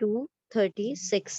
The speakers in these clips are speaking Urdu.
236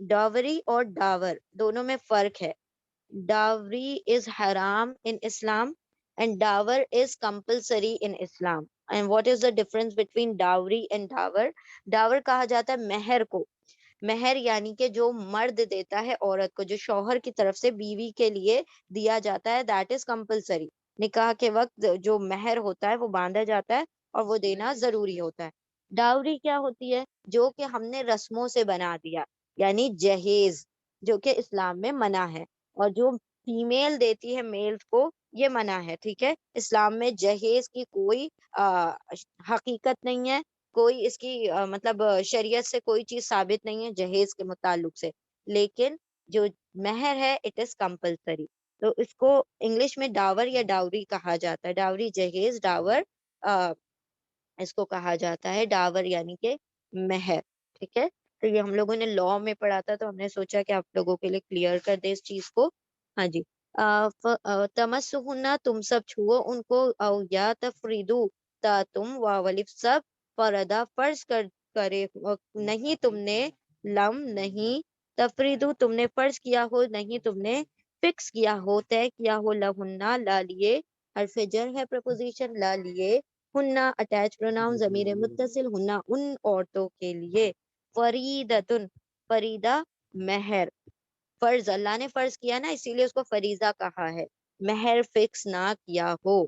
ڈاوری اور ڈاور دونوں میں فرق ہے. ڈاوری از حرام in Islam and dower is compulsory in Islam. And what is the difference between dowry and dower? Dower کہا جاتا ہے مہر کو. مہر یعنی کہ جو مرد دیتا ہے عورت کو، جو شوہر کی طرف سے بیوی کے لیے دیا جاتا ہے، دیٹ از کمپلسری. نکاح کے وقت جو مہر ہوتا ہے وہ باندھا جاتا ہے اور وہ دینا ضروری ہوتا ہے. ڈاوری کیا ہوتی ہے؟ جو کہ ہم نے رسموں سے بنا دیا، یعنی جہیز، جو کہ اسلام میں منع ہے. اور جو فیمیل دیتی ہے میل کو، یہ منع ہے. ٹھیک ہے، اسلام میں جہیز کی کوئی حقیقت نہیں ہے، کوئی اس کی مطلب شریعت سے کوئی چیز ثابت نہیں ہے جہیز کے متعلق سے. لیکن جو مہر ہے اٹ از کمپلسری. تو اس کو انگلش میں ڈاور یا ڈاوری کہا جاتا ہے. ڈاوری جہیز، ڈاور اس کو کہا جاتا ہے ڈاور یعنی کہ مہر. ٹھیک ہے، تو یہ ہم لوگوں نے لا میں پڑھا تھا، تو ہم نے سوچا کہ آپ لوگوں کے لیے کلیئر کر دے اس چیز کو. ہاں جی. تمسہن، تم سب چھو ان کو، او یا تفریدو، تا تم واولف سب، فردا فرض کرے نہیں تم نے، لم نہیں، تفریدو تم نے فرض کیا ہو نہیں، تم نے فکس کیا ہو، طے کیا ہو، لہنہ لا لیے، حرف جر ہے پریپوزیشن لا لیے، ہننا اٹیچ پروناؤن ضمیر متصل، ہننا ان عورتوں کے لیے، فریدتن فریدہ مہر، فرض اللہ نے فرض کیا نا، اسی لیے اس کو فریضہ کہا ہے، مہر فکس نہ کیا ہو.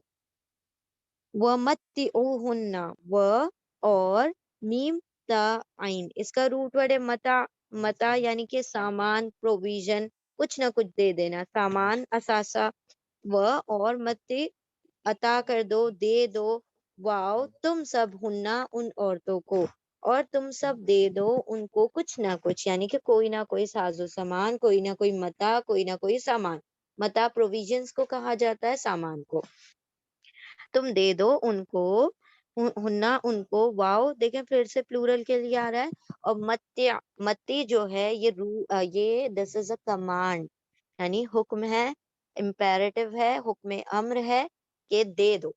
وَمَتِّعُوهُنَّ، و اور میم تا عین، اس کا روٹ ورڈ ہے متا. متا یعنی کہ سامان، پروویژن، کچھ نہ کچھ دے دینا، سامان، اثاثہ. و اور متی عطا کر دو، دے دو، واؤ تم سب، ہننا ان عورتوں کو، اور تم سب دے دو ان کو کچھ نہ کچھ، یعنی کہ کوئی نہ کوئی ساز و سامان، کوئی نہ کوئی متا، کوئی نہ کوئی سامان. متا پروویژنس کو کہا جاتا ہے، سامان کو. تم دے دو ان کو، ہننا ان کو، واؤ دیکھیں پھر سے پلورل کے لیے آ رہا ہے. اور متی، متی جو ہے یہ دس از اے کمانڈ، یعنی حکم ہے، امپیریٹو ہے، حکم امر ہے کہ دے دو،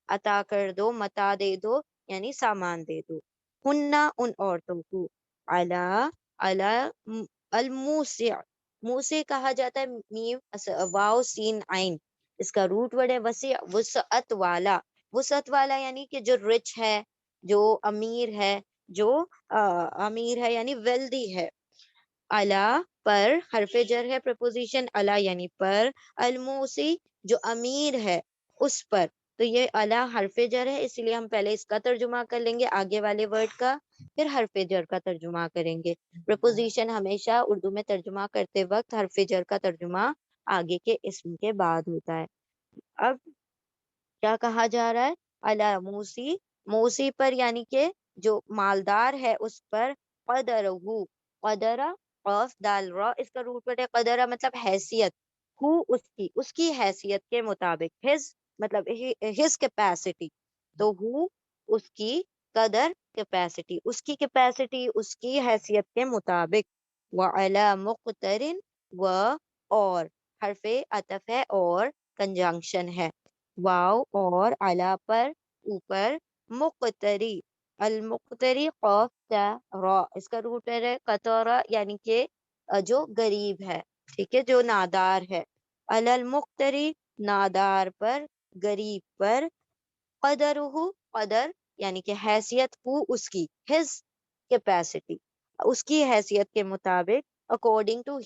عطا کر دو، متا دے دو یعنی سامان دے دو. ہننا ان عورتوں کو، علا علا الموسع، موسع کہا جاتا ہے، میم واؤ سین عین، اس کا روٹ ورڈ ہے وسیع، وسعت والا. وسعت والا یعنی کہ جو رچ ہے، جو امیر ہے، جو امیر ہے یعنی ویلدی ہے. الا پر، حرف جر ہے پریپوزیشن الا یعنی پر، الموسی جو امیر ہے اس پر. تو یہ الا حرف جر ہے، اس لیے ہم پہلے اس کا ترجمہ کر لیں گے آگے والے ورڈ کا، پھر حرف جر کا ترجمہ کریں گے. پریپوزیشن ہمیشہ اردو میں ترجمہ کرتے وقت حرف جر کا ترجمہ آگے کے اسم کے بعد ہوتا ہے. اب کیا کہا جا رہا ہے؟ الا موسی، موسی پر یعنی کہ جو مالدار ہے اس پر، قدرہ، قدرہ، قاف دال را، اس کا روٹ ورڈ ہے قدرہ مطلب حیثیت، ہو اس کی حیثیت کے مطابق، ہز مطلب ہز کیپیسٹی، تو ہو اس کی، قدر کیپیسٹی، اس کی کیپیسٹی، اس کی حیثیت کے مطابق. وعلی مقترن، و اور حرف عطف ہے اور کنجنکشن ہے، واو اور علا پر، اوپر، مقتری، المقتری قاف تا را، اس کا روٹ ہے قطورا یعنی کہ جو غریب ہے. ٹھیک ہے، جو نادار ہے. علی المقتری نادار پر، غریب پر، قدرہ قدر یعنی کہ حیثیت، ہو اس کی، ہز کیپیسٹی اس کی حیثیت کے مطابق، اکارڈنگ ٹو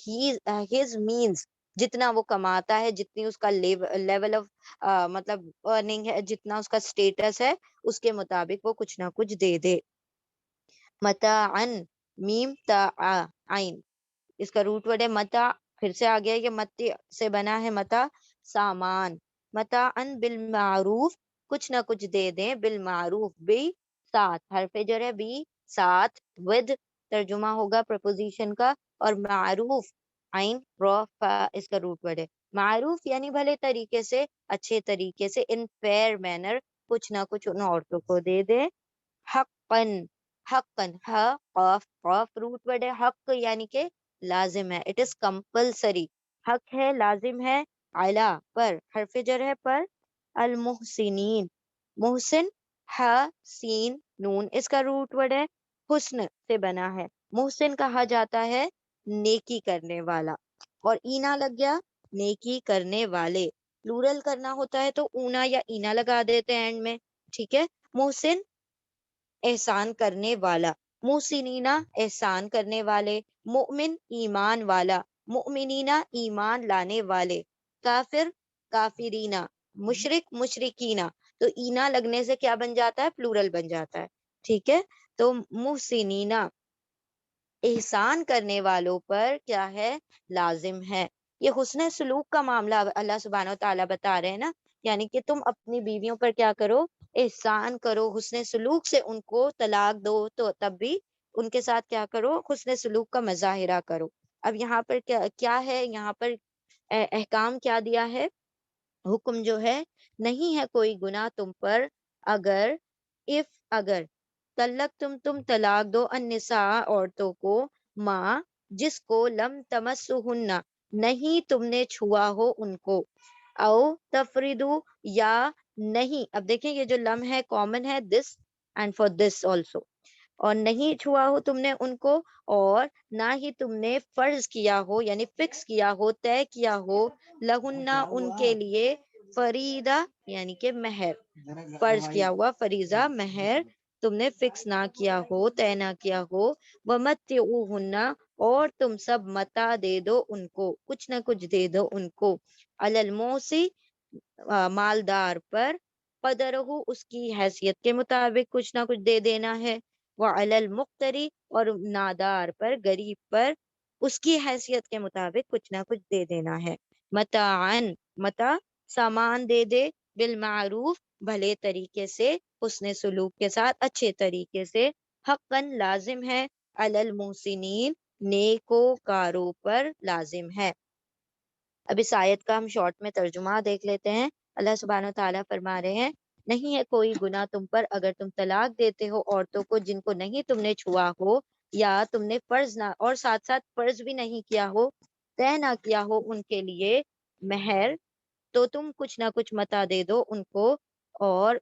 ہز مینز جتنا وہ کماتا ہے، جتنی اس کا لیول آف مطلب ارننگ ہے، جتنا اس کا سٹیٹس ہے، اس کے مطابق وہ کچھ نہ کچھ دے دے. متاعن، میم تا عین، اس کا روٹ ورڈ ہے متا، پھر سے آ گیا، یہ متی سے بنا ہے متا، سامان. متاعن بالمعروف، کچھ نہ کچھ دے دیں، بالمعروف بھی ساتھ، حرف جر ہے بھی ساتھ، ود ترجمہ ہوگا پریپوزیشن کا، اور معروف عین را فا، اس کا روٹ ورڈ ہے معروف یعنی بھلے طریقے سے، اچھے طریقے سے، ان فیئر مینر، کچھ نہ کچھ ان عورتوں کو دے دے. حقاً، حقاً، قاف قاف روٹ ورڈ ہے، حق یعنی کہ لازم ہے، اٹ از کمپلسری، حق ہے، لازم ہے. علا پر، حرف جر ہے پر، المحسنین، محسن، ح سین نون، اس کا روٹ ورڈ ہے حسن سے بنا ہے. محسن کہا جاتا ہے نیکی کرنے والا، اور اینا لگ گیا نیکی کرنے والے. پلورل کرنا ہوتا ہے تو اونا یا اینا لگا دیتے ہیں اینڈ میں. ٹھیک ہے. محسن احسان کرنے والا، محسنینا احسان کرنے والے، مؤمن ایمان والا، مؤمنینا ایمان لانے والے، کافر کافرینا، مشرک مشرکینا. تو اینا لگنے سے کیا بن جاتا ہے؟ پلورل بن جاتا ہے. ٹھیک ہے. تو محسنینا احسان کرنے والوں پر کیا ہے؟ لازم ہے. یہ حسن سلوک کا معاملہ اللہ سبحانہ و تعالیٰ بتا رہے ہیں نا، یعنی کہ تم اپنی بیویوں پر کیا کرو؟ احسان کرو، حسن سلوک سے ان کو طلاق دو تو تب بھی ان کے ساتھ کیا کرو؟ حسن سلوک کا مظاہرہ کرو. اب یہاں پر کیا ہے؟ یہاں پر احکام کیا دیا ہے؟ حکم جو ہے، نہیں ہے کوئی گناہ تم پر اگر اگر تم طلاق دو النساء عورتوں کو، ماں جس کو لم تمسہن نہیں تم نے چھوا ہو ان کو، او تفریدو یا نہیں. اب دیکھیں یہ جو لم ہے کامن ہے this and for this also, اور نہیں چھوا ہو تم نے ان کو، اور نہ ہی تم نے فرض کیا ہو یعنی فکس کیا ہو، طے کیا ہو، لہنہ ان کے لیے، فریدہ یعنی کہ مہر، فرض کیا ہوا فریضہ مہر تم نے فکس نہ کیا ہو، طے نہ کیا ہو. ومتعوہن اور تم سب متا دے دو ان کو، کچھ نہ کچھ دے دو ان کو، علی الموسی مالدار پر، قدرہ اس کی حیثیت کے مطابق کچھ نہ کچھ دے دینا ہے، وعلی المقتری اور نادار پر غریب پر اس کی حیثیت کے مطابق کچھ نہ کچھ دے دینا ہے. متاعن متا سامان دے دے، بالمعروف بھلے طریقے سے، حسن سلوک کے ساتھ اچھے طریقے سے، حقاً لازم ہے، علی المحسنین نیکوکاروں پر لازم ہے. اب اس آیت کا ہم شارٹ میں ترجمہ دیکھ لیتے ہیں. اللہ سبحانہ و تعالیٰ فرما رہے ہیں نہیں ہے کوئی گناہ تم پر اگر تم طلاق دیتے ہو عورتوں کو جن کو نہیں تم نے چھوا ہو، یا تم نے فرض نہ، اور ساتھ ساتھ فرض بھی نہیں کیا ہو، طے نہ کیا ہو ان کے لیے مہر، تو تم کچھ نہ کچھ متا دے دو ان کو، اور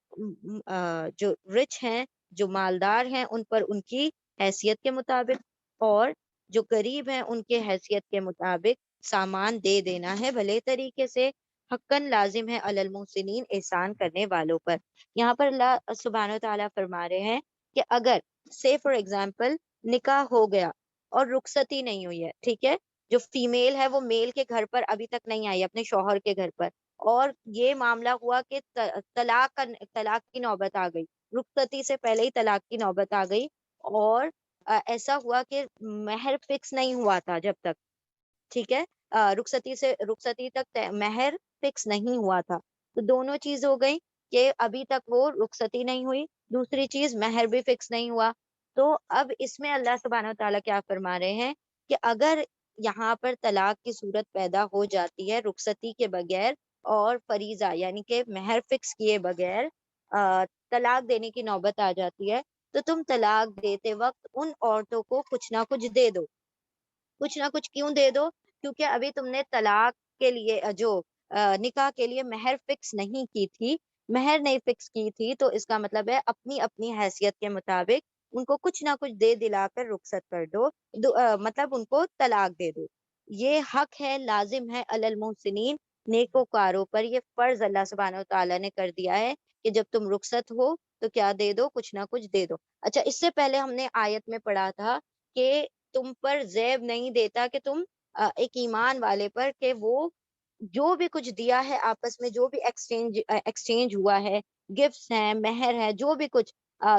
جو رچ ہیں، جو مالدار ہیں، ان پر ان کی حیثیت کے مطابق، اور جو غریب ہیں ان کے حیثیت کے مطابق سامان دے دینا ہے بھلے طریقے سے. حقاً لازم ہے علی المحسنین احسان کرنے والوں پر. یہاں پر اللہ سبحانہ و تعالیٰ فرما رہے ہیں کہ اگر سے فار ایگزامپل نکاح ہو گیا اور رخصتی نہیں ہوئی ہے، ٹھیک ہے، جو فیمیل ہے وہ میل کے گھر پر ابھی تک نہیں آئی، اپنے شوہر کے گھر پر، اور یہ معاملہ ہوا کہ طلاق کی نوبت آ گئی، رخصتی سے پہلے ہی طلاق کی نوبت آ گئی، اور ایسا ہوا کہ مہر فکس نہیں ہوا تھا جب تک، ٹھیک ہے، رخصتی تک مہر فکس نہیں ہوا تھا، تو دونوں چیز ہو گئی کہ ابھی تک وہ رخصتی نہیں ہوئی، دوسری چیز مہر بھی فکس نہیں ہوا. تو اب اس میں اللہ سبحانہ و تعالیٰ کیا فرما رہے ہیں کہ اگر یہاں پر طلاق کی صورت پیدا ہو جاتی ہے رخصتی کے بغیر اور فریضہ یعنی کہ مہر فکس کیے بغیر طلاق دینے کی نوبت آ جاتی ہے، تو تم طلاق دیتے وقت ان عورتوں کو کچھ نہ کچھ دے دو. کچھ نہ کچھ کیوں دے دو؟ کیونکہ ابھی تم نے طلاق کے لیے جو نکاح کے لیے مہر فکس نہیں کی تھی، مہر نہیں فکس کی تھی، تو اس کا مطلب ہے اپنی اپنی حیثیت کے مطابق ان کو کچھ نہ کچھ دے دلا کر رخصت کر دو، مطلب ان کو طلاق دے دو. یہ حق ہے، لازم ہے علی المحسنین نیکوکاروں پر، یہ فرض اللہ سبحانہ و تعالیٰ نے کر دیا ہے کہ جب تم رخصت ہو تو کیا دے دو؟ کچھ نہ کچھ دے دو. اچھا، اس سے پہلے ہم نے آیت میں پڑھا تھا کہ تم پر زیب نہیں دیتا کہ تم ایک ایمان والے پر کہ وہ جو بھی کچھ دیا ہے آپس میں، جو بھی ایکسچینج ہوا ہے، گفٹس ہیں، مہر ہے، جو بھی کچھ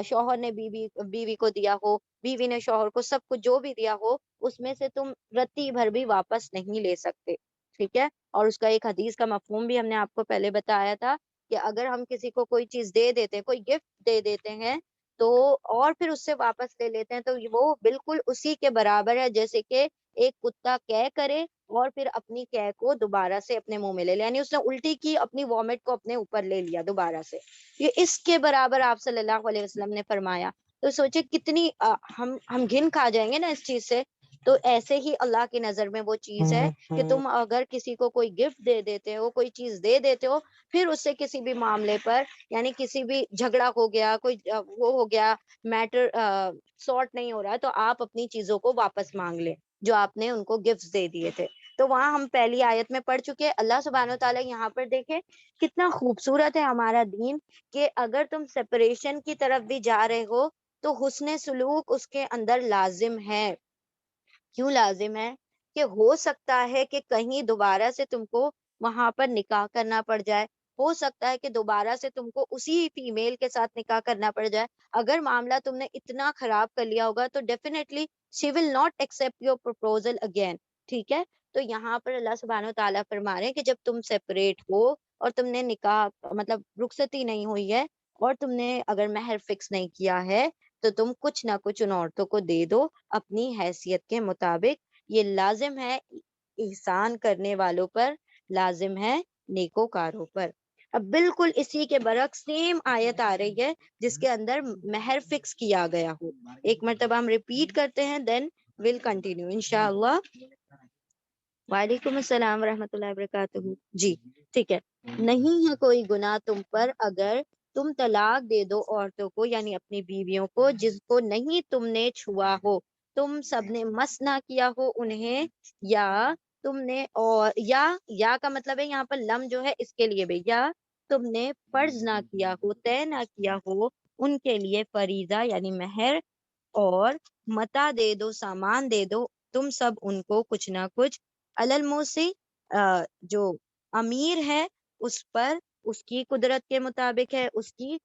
شوہر نے بیوی کو دیا ہو، بیوی نے شوہر کو، سب کچھ جو بھی دیا ہو اس میں سے تم رتی بھر بھی واپس نہیں لے سکتے. ٹھیک ہے. اور اس کا ایک حدیث کا مفہوم بھی ہم نے آپ کو پہلے بتایا تھا کہ اگر ہم کسی کو کوئی چیز دے دیتے ہیں، کوئی گفٹ دے دیتے ہیں، تو اور پھر اس سے واپس لے لیتے ہیں، تو وہ بالکل اسی کے برابر ہے جیسے کہ ایک کتا کے کرے اور پھر اپنی کے کو دوبارہ سے اپنے منہ میں لے لے، یعنی اس نے الٹی کی، اپنی وامٹ کو اپنے اوپر لے لیا دوبارہ سے، یہ اس کے برابر آپ صلی اللہ علیہ وسلم نے فرمایا. تو سوچے کتنی ہم گھن کھا جائیں گے نا اس چیز سے. تو ایسے ہی اللہ کی نظر میں وہ چیز ہے کہ تم اگر کسی کو کوئی گفٹ دے دیتے ہو، کوئی چیز دے دیتے ہو، پھر اس سے کسی بھی معاملے پر یعنی کسی بھی جھگڑا ہو گیا، کوئی وہ ہو گیا، میٹر سارٹ نہیں ہو رہا ہے، تو آپ اپنی چیزوں کو واپس مانگ لیں. جو آپ نے ان کو گفٹ دے دیے تھے. تو وہاں ہم پہلی آیت میں پڑھ چکے. اللہ سبحانہ و تعالیٰ یہاں پر دیکھیں کتنا خوبصورت ہے ہمارا دین, کہ اگر تم سپریشن کی طرف بھی جا رہے ہو تو حسن سلوک اس کے اندر لازم ہے. کیوں لازم ہے؟ کہ ہو سکتا ہے کہ کہیں دوبارہ سے تم کو وہاں پر نکاح کرنا پڑ جائے, ہو سکتا ہے کہ دوبارہ سے تم کو اسی فیمیل کے ساتھ نکاح کرنا پڑ جائے. اگر معاملہ تم نے اتنا خراب کر لیا ہوگا تو definitely she will not accept your proposal again. ٹھیک ہے, تو یہاں پر اللہ سبحانہ و تعالیٰ فرما رہے ہیں کہ جب تم سیپریٹ ہو اور تم نے نکاح مطلب رخصتی نہیں ہوئی ہے اور تم نے اگر مہر فکس نہیں کیا ہے تو تم کچھ نہ کچھ ان عورتوں کو دے دو اپنی حیثیت کے مطابق. یہ لازم ہے احسان کرنے والوں پر, لازم ہے نیکوکاروں پر. اب بالکل اسی کے برعکس سیم آیت آ رہی ہے جس کے اندر مہر فکس کیا گیا ہو. ایک مرتبہ ہم ریپیٹ کرتے ہیں, دین ول کنٹینیو انشاءاللہ. وعلیکم السلام ورحمۃ اللہ وبرکاتہ. جی ٹھیک ہے. نہیں ہے کوئی گناہ تم پر اگر تم طلاق دے دو عورتوں کو, یعنی اپنی بیویوں کو, جس کو نہیں تم نے چھوا ہو, تم سب نے مس نہ کیا ہو انہیں, یا تم نے, اور یا کا مطلب ہے یہاں پر لم جو ہے اس کے لیے بھی, یا تم نے فرض نہ کیا ہو, طے نہ کیا ہو ان کے لیے فریضہ یعنی مہر, اور متا دے دو, سامان دے دو تم سب ان کو کچھ نہ کچھ. الموسی جو امیر ہے اس پر اس کی قدرت کے مطابق ہے, اس کی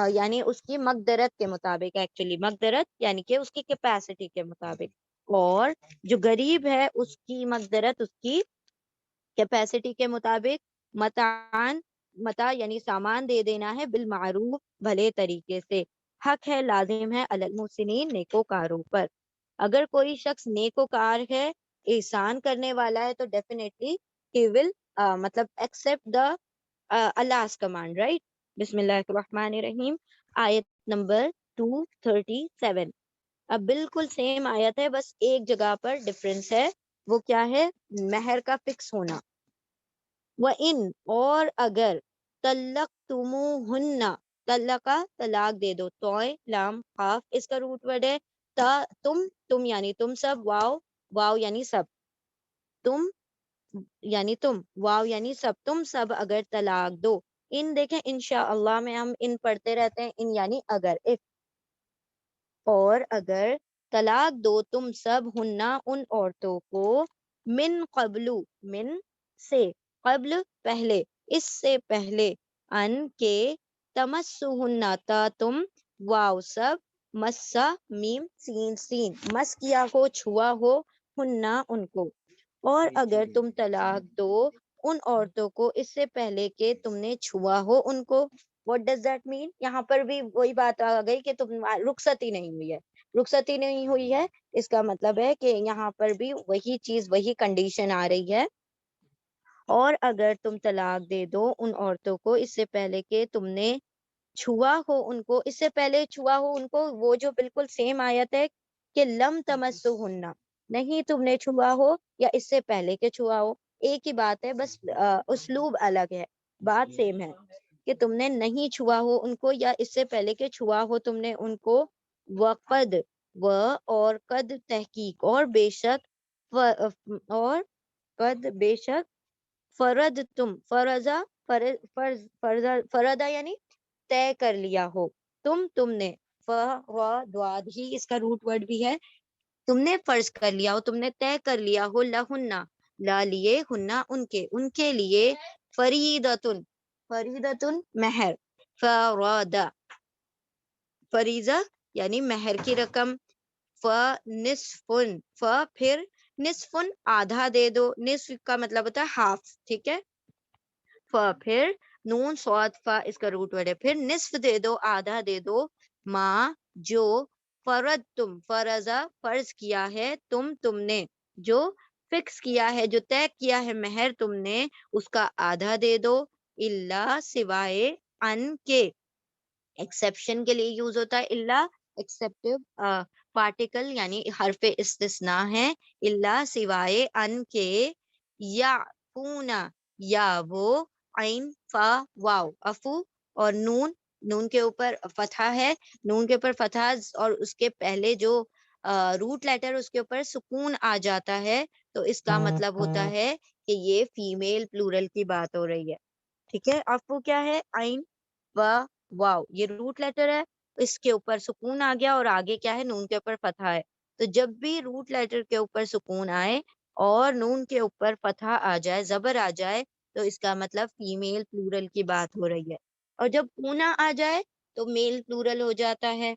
یعنی اس کی مقدرت کے مطابق, ایکچولی مقدرت یعنی کہ اس کی کیپیسٹی کے مطابق, اور جو غریب ہے اس کی مقدرت اس کی کیپیسٹی کے مطابق. متا یعنی سامان دے دینا ہے, بالمعروف بھلے طریقے سے. حق ہے, لازم ہے, علی المحسنین نیکوکاروں پر. اگر کوئی شخص نیکوکار ہے, احسان کرنے والا ہے, تو ڈیفینیٹلی ہی ول مطلب accept the Allah's command, right? بسم اللہ الرحمن الرحیم. آیت نمبر 237. اب بالکل سیم آیت ہے, بس ایک جگہ پر ڈفرنس ہے. وہ کیا ہے؟ مہر کا فکس ہونا. وَإِن اور اگر طلقتموہن, طلقہ طلاق دے دو, توئے لام قاف اس کا روٹ ورڈ ہے. تم یعنی تم سب, واو یعنی سب, تم یعنی تم, واو یعنی سب, تم سب اگر طلاق دو. ان دیکھیں انشاءاللہ میں ہم ان پڑھتے رہتے ہیں, ان یعنی اگر, اور اگر طلاق دو تم سب, ہننا ان عورتوں کو, من قبلو من سے, قبل پہلے, اس سے پہلے, ان کے, تمسہن تا تم, واو سب, مسا میم سین مس کیا ہو, چھوا ہو, ہننا ان کو. اور اگر تم طلاق دو ان عورتوں کو اس سے پہلے کہ تم نے چھوا ہو ان کو. واٹ ڈز دیٹ مین؟ یہاں پر بھی وہی بات آ گئی کہ تم رخصتی نہیں ہوئی ہے, رخصتی نہیں ہوئی ہے, اس کا مطلب ہے کہ یہاں پر بھی وہی چیز, وہی کنڈیشن آ رہی ہے. اور اگر تم طلاق دے دو ان عورتوں کو اس سے پہلے کہ تم نے چھوا ہو ان کو, اس سے پہلے چھوا ہو ان کو, وہ جو بالکل سیم آیت ہے کہ لم تمسہن, نہیں تم نے چھوا ہو, یا اس سے پہلے کہ چھوا ہو, ایک ہی بات ہے, بس اسلوب الگ ہے, بات سیم ہے کہ تم نے نہیں چھوا ہو ان کو, یا اس سے پہلے کہ چھوا ہو تم نے ان کو. وقد, اور قد تحقیق, اور بے شک, اور قد بے شک, فرد تم, فردا یعنی طے کر لیا ہو, تم نے, فراد ہی اس کا روٹ ورڈ بھی ہے, تم نے فرض کر لیا ہو, تم نے طے کر لیا ہو, لہنہ لا لیے, ہننا ان کے لیے, فریدتن مہر, فرادا فریضہ یعنی مہر کی رقم, فنصفن, پھر نصفن آدھا دے دو, نصف کا مطلب ہوتا ہے ہاف, ٹھیک ہے, پھر نون صاد فا اس کا روٹ ورڈ ہے, پھر نصف دے دو, آدھا دے دو, ماں جو, فرد تم, فرضا فرض کیا ہے, تم نے, جو فکس کیا ہے, جو طے کیا ہے مہر تم نے, اس کا آدھا دے دو. اللہ سوائے ان کے, ایکسیپشن کے لیے یوز ہوتا ہے اللہ, ایکسیپٹیو پارٹیکل یعنی حرف استثناء ہے, اللہ سوائے ان کے, یا پونا, یا وہ, عین فا واو افو, اور نون کے اوپر فتحہ ہے, نون کے اوپر فتحہ, اور اس کے پہلے جو روٹ لیٹر اس کے اوپر سکون آ جاتا ہے تو اس کا مطلب ہوتا ہے کہ یہ فیمیل پلورل کی بات ہو رہی ہے. ٹھیک ہے. افو کیا ہے؟ عین و واو، یہ روٹ لیٹر ہے، اس کے اوپر سکون آ گیا اور آگے کیا ہے؟ نون کے اوپر فتحہ ہے. تو جب بھی روٹ لیٹر کے اوپر سکون آئے اور نون کے اوپر فتحہ آ جائے، زبر آ جائے، تو اس کا مطلب فیمیل پلورل کی بات ہو رہی ہے. اور جب اونا آ جائے تو میل پلورل ہو جاتا ہے.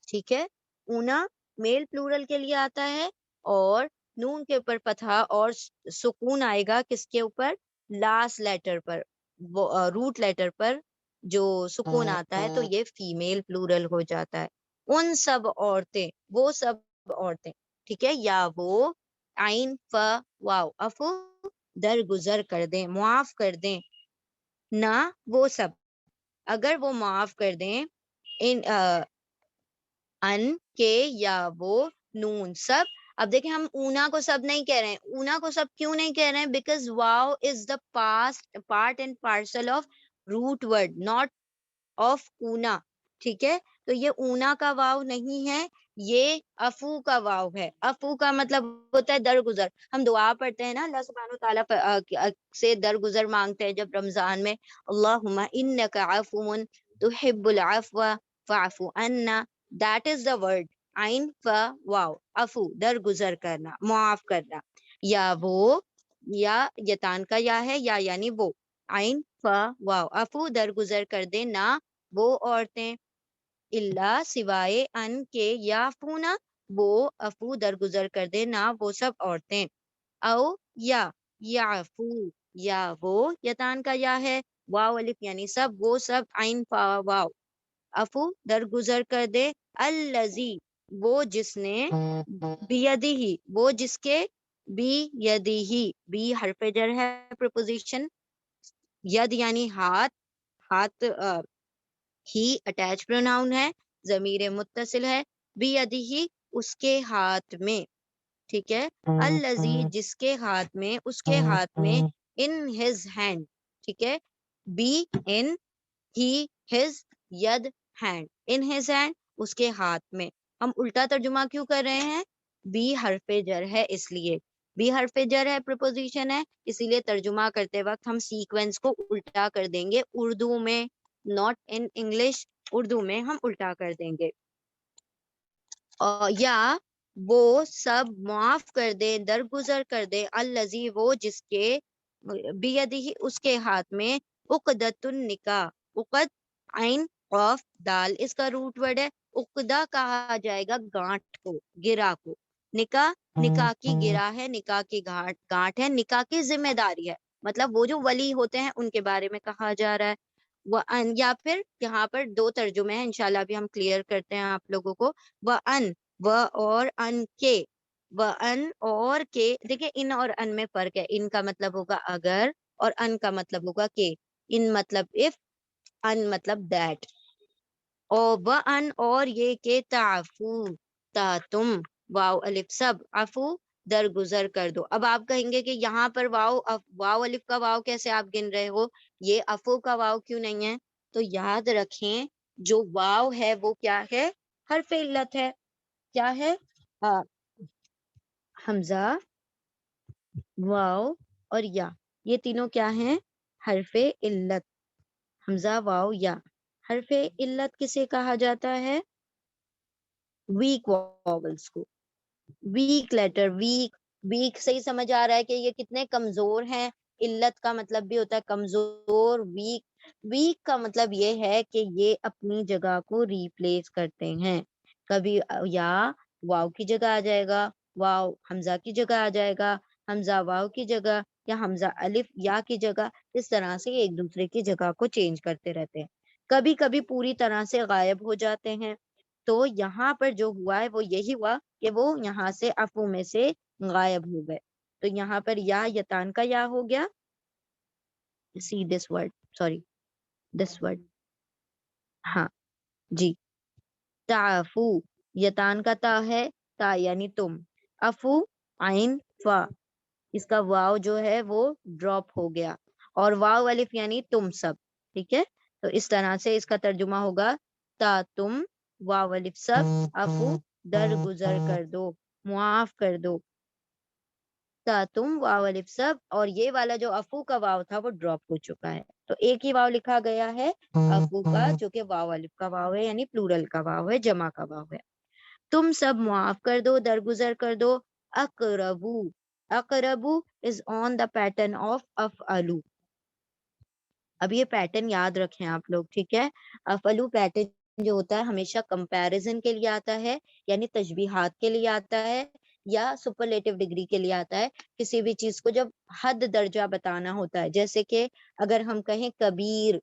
ٹھیک ہے. اونا میل پلورل کے لیے آتا ہے اور نون کے اوپر فتحہ اور سکون آئے گا کس کے اوپر؟ لاسٹ لیٹر پر، روٹ لیٹر پر جو سکون آتا ہے تو یہ فیمیل پلورل ہو جاتا ہے. ان سب عورتیں، وہ سب عورتیں. ٹھیک ہے. یا وہ عین ف واو، افو درگزر کر دیں، معاف کر دیں. نہ وہ سب، اگر وہ معاف کر دیں، ان کے یا وہ نون سب. اب دیکھیں ہم اونا کو سب نہیں کہہ رہے ہیں. اونا کو سب کیوں نہیں کہہ رہے ہیں؟ Because wow is the part and parcel of root word, not of اونا. ٹھیک ہے. تو یہ اونا کا واو نہیں ہے، یہ افو کا واو ہے. افو کا مطلب ہوتا ہے درگزر. ہم دعا پڑھتے ہیں نا، اللہ سبحانہ وتعالیٰ سے درگزر مانگتے ہیں جب رمضان میں، اللہم انک عفو تحب العفو فاعف عنا. دیٹ از دا ورڈ عین ف واو، افو درگزر کرنا، معاف کرنا. یا وہ، یا یتان کا یا ہے، یا یعنی وہ، عین ف واو، افو درگزر کر دے نہ وہ عورتیں، اللہ سوائے ان کے یافونا، وہ افو درگزر کر دے نہ وہ سب عورتیں. او یا یعفو، یا وہ یتان کا یا ہے، واو الف یعنی سب، وہ سب، عین فا واو، افو درگزر کر دے، الذی وہ جس نے، بیدہی وہ جس کے، بیدہی، بی حرف جر ہے، پریپوزیشن، ید یعنی ہاتھ، ہاتھ ہی اٹیچ پروناؤن ہے، ضمیر متصل ہے، بیدہی اس کے ہاتھ میں. ٹھیک ہے. الذی جس کے ہاتھ میں، اس کے ہاتھ میں، ان ہز ہینڈ. ٹھیک ہے. بی ان ہی ہز ید ہینڈ، ان ہز ہینڈ اس کے ہاتھ میں. ہم الٹا ترجمہ کیوں کر رہے ہیں؟ بی حرف جر ہے اس لیے، بی حرف جر ہے، پریپوزیشن ہے، اسی لیے ترجمہ کرتے وقت ہم سیکوینس کو الٹا کر دیں گے اردو میں، ناٹ ان انگلش. اردو میں ہم الٹا کر دیں گے. یا وہ سب معاف کر دے، درگزر کر دے، الذی وہ جس کے، بیدہی اس کے ہاتھ میں، عقدۃ النکاح، عقد عین قاف دال اس کا روٹ ورڈ ہے. عقدہ کہا جائے گا گانٹھ کو، گرا کو. نکاح، نکاح کی گرا ہے، نکاح کی گانٹھ ہے، نکاح کی ذمہ داری ہے. مطلب وہ جو ولی ہوتے ہیں ان کے بارے میں کہا جا رہا ہے. وَأَن، یا پھر یہاں پر دو ترجمے ہیں، انشاءاللہ بھی ہم کلیئر کرتے ہیں آپ لوگوں کو. وَأَن، و اور ان کے، وَأَن اور کے. دیکھیں ان اور ان میں فرق ہے. ان کا مطلب ہوگا اگر، اور ان کا مطلب ہوگا کہ. ان مطلب if، ان مطلب that. اور وَأَن اور یہ کہ تعفو، تا تم، واو الف سب، عفو درگزر کر دو. اب آپ کہیں گے کہ یہاں پر واو، واو الف کا واو کیسے آپ گن رہے ہو، یہ افو کا واو کیوں نہیں ہے؟ تو یاد رکھیں جو واو ہے وہ کیا ہے؟ حرف علت ہے. کیا ہے؟ حمزہ، واو اور یا، یہ تینوں کیا ہیں؟ حرف علت. حمزہ، واو، یا. حرف علت کسے کہا جاتا ہے؟ ویک واولز کو، ویک لیٹر. ویک، ویک سے ہی سمجھ آ رہا ہے کہ یہ کتنے کمزور ہیں. علت کا مطلب بھی ہوتا ہے کمزور، ویک. ویک کا مطلب یہ ہے کہ یہ اپنی جگہ کو ریپلیس کرتے ہیں. کبھی یا واو کی جگہ آ جائے گا، واو حمزہ کی جگہ آ جائے گا، حمزہ واو کی جگہ، یا حمزہ الف یا کی جگہ. اس طرح سے ایک دوسرے کی جگہ کو چینج کرتے رہتے ہیں. کبھی کبھی پوری طرح سے غائب ہو جاتے ہیں. تو یہاں پر جو ہوا ہے وہ یہی ہوا کہ وہ یہاں سے افو میں سے غائب ہو گئے. تو یہاں پر یا یتان کا یا ہو گیا. See this word, sorry this word, ہاں جی. تعفو، یتان کا تا ہے، تا یعنی تم. افو عین فا، اس کا واو جو ہے وہ ڈراپ ہو گیا، اور واو الف یعنی تم سب. ٹھیک ہے. تو اس طرح سے اس کا ترجمہ ہوگا تا تم، واو الف سب، افو درگزر کر دو، معاف کر دو. تا تم واو الف سب، اور یہ والا جو افو کا واو تھا وہ ڈراپ ہو چکا ہے، تو ایک ہی واو لکھا گیا ہے افو کا، جو کہ واو الف کا واو ہے، یعنی پلورل کا واو ہے، جمع کا واو ہے. تم سب معاف کر دو، درگزر کر دو. اقربو، اقربو از آن دا پیٹرن آف افعلو. اب یہ پیٹرن یاد رکھیں آپ لوگ، ٹھیک ہے. افعلو پیٹرن جو ہوتا ہے ہمیشہ کمپیریزن کے لیے آتا ہے، یعنی تشبیہات کے لیے آتا ہے، یا سپرلیٹو ڈگری کے لیے آتا ہے. کسی بھی چیز کو جب حد درجہ بتانا ہوتا ہے، جیسے کہ اگر ہم کہیں کبیر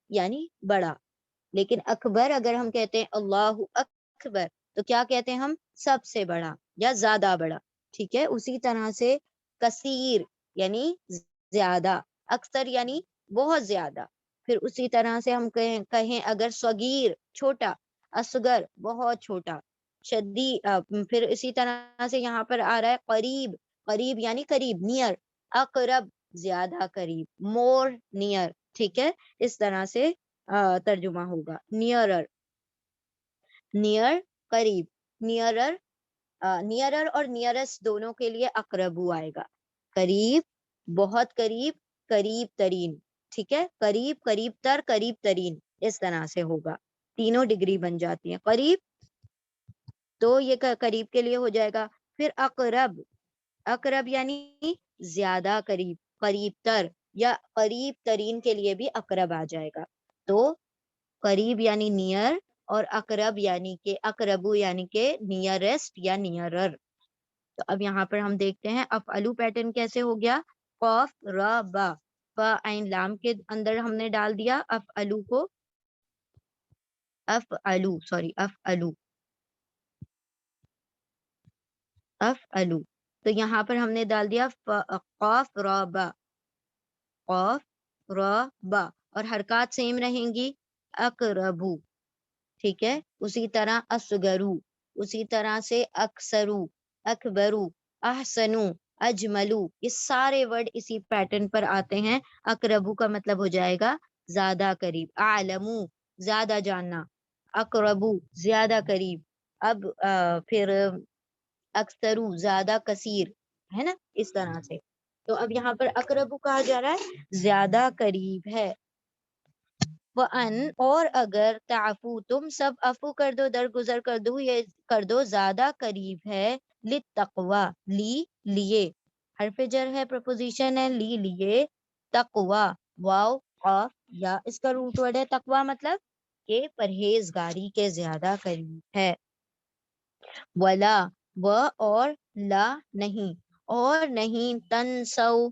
یعنی بڑا، لیکن اکبر اگر ہم کہتے ہیں اللہ اکبر تو کیا کہتے ہیں ہم؟ سب سے بڑا یا زیادہ بڑا، ٹھیک ہے. اسی طرح سے کثیر یعنی زیادہ، اکثر یعنی بہت زیادہ. پھر اسی طرح سے ہم کہیں اگر صغیر چھوٹا، اصغر بہت چھوٹا، شدید. پھر اسی طرح سے یہاں پر آ رہا ہے قریب، قریب یعنی قریب، نیئر. اقرب زیادہ قریب، مور نیئر، ٹھیک ہے. اس طرح سے ترجمہ ہوگا. نیئرر، نیئر قریب، نیئرر. نیئرر اور نیئرسٹ دونوں کے لیے اقربو آئے گا. قریب، بہت قریب، قریب ترین، ٹھیک ہے. قریب، قریب تر، قریب ترین، اس طرح سے ہوگا. تینوں ڈگری بن جاتی ہیں. قریب تو یہ قریب کے لیے ہو جائے گا. پھر اقرب، اقرب یعنی زیادہ قریب، قریب تر، یا قریب ترین کے لیے بھی اقرب آ جائے گا. تو قریب یعنی نیئر، اور اقرب یعنی کہ اقربو یعنی کہ نیئرسٹ یا نیئرر. تو اب یہاں پر ہم دیکھتے ہیں افعلو پیٹرن کیسے ہو گیا. قاف را با، فا عین لام کے اندر ہم نے ڈال دیا افعلو کو، افعلو سوری افعلو، افعلو. تو یہاں پر ہم نے ڈال دیا قاف را با، قاف را با، اور حرکات سیم رہیں گی. اقربو، ٹھیک ہے. اسی طرح اصغرو، اسی طرح سے اکثرو، اکبرو، احسنو، اجملو، یہ سارے ورڈ اسی پیٹرن پر آتے ہیں. اقربو کا مطلب ہو جائے گا زیادہ قریب. اعلمو زیادہ جاننا، اقربو زیادہ قریب. اب پھر اکثرو زیادہ کثیر، ہے نا، اس طرح سے. تو اب یہاں پر اقربو کہا جا رہا ہے زیادہ قریب ہے. وَأَن، اور اگر تعفو تم سب عفو کر دو، درگزر کر دو، یہ کر دو زیادہ قریب ہے. للتقوی، لی لیے، حرف جر ہے، پرپوزیشن ہے، لی لیے. تقوی، واو قاف یا، اس کا روٹ ورڈ ہے تقوی، مطلب کہ پرہیزگاری کے زیادہ قریب ہے. ولا، و اور لا نہیں، اور نہیں. تنسو،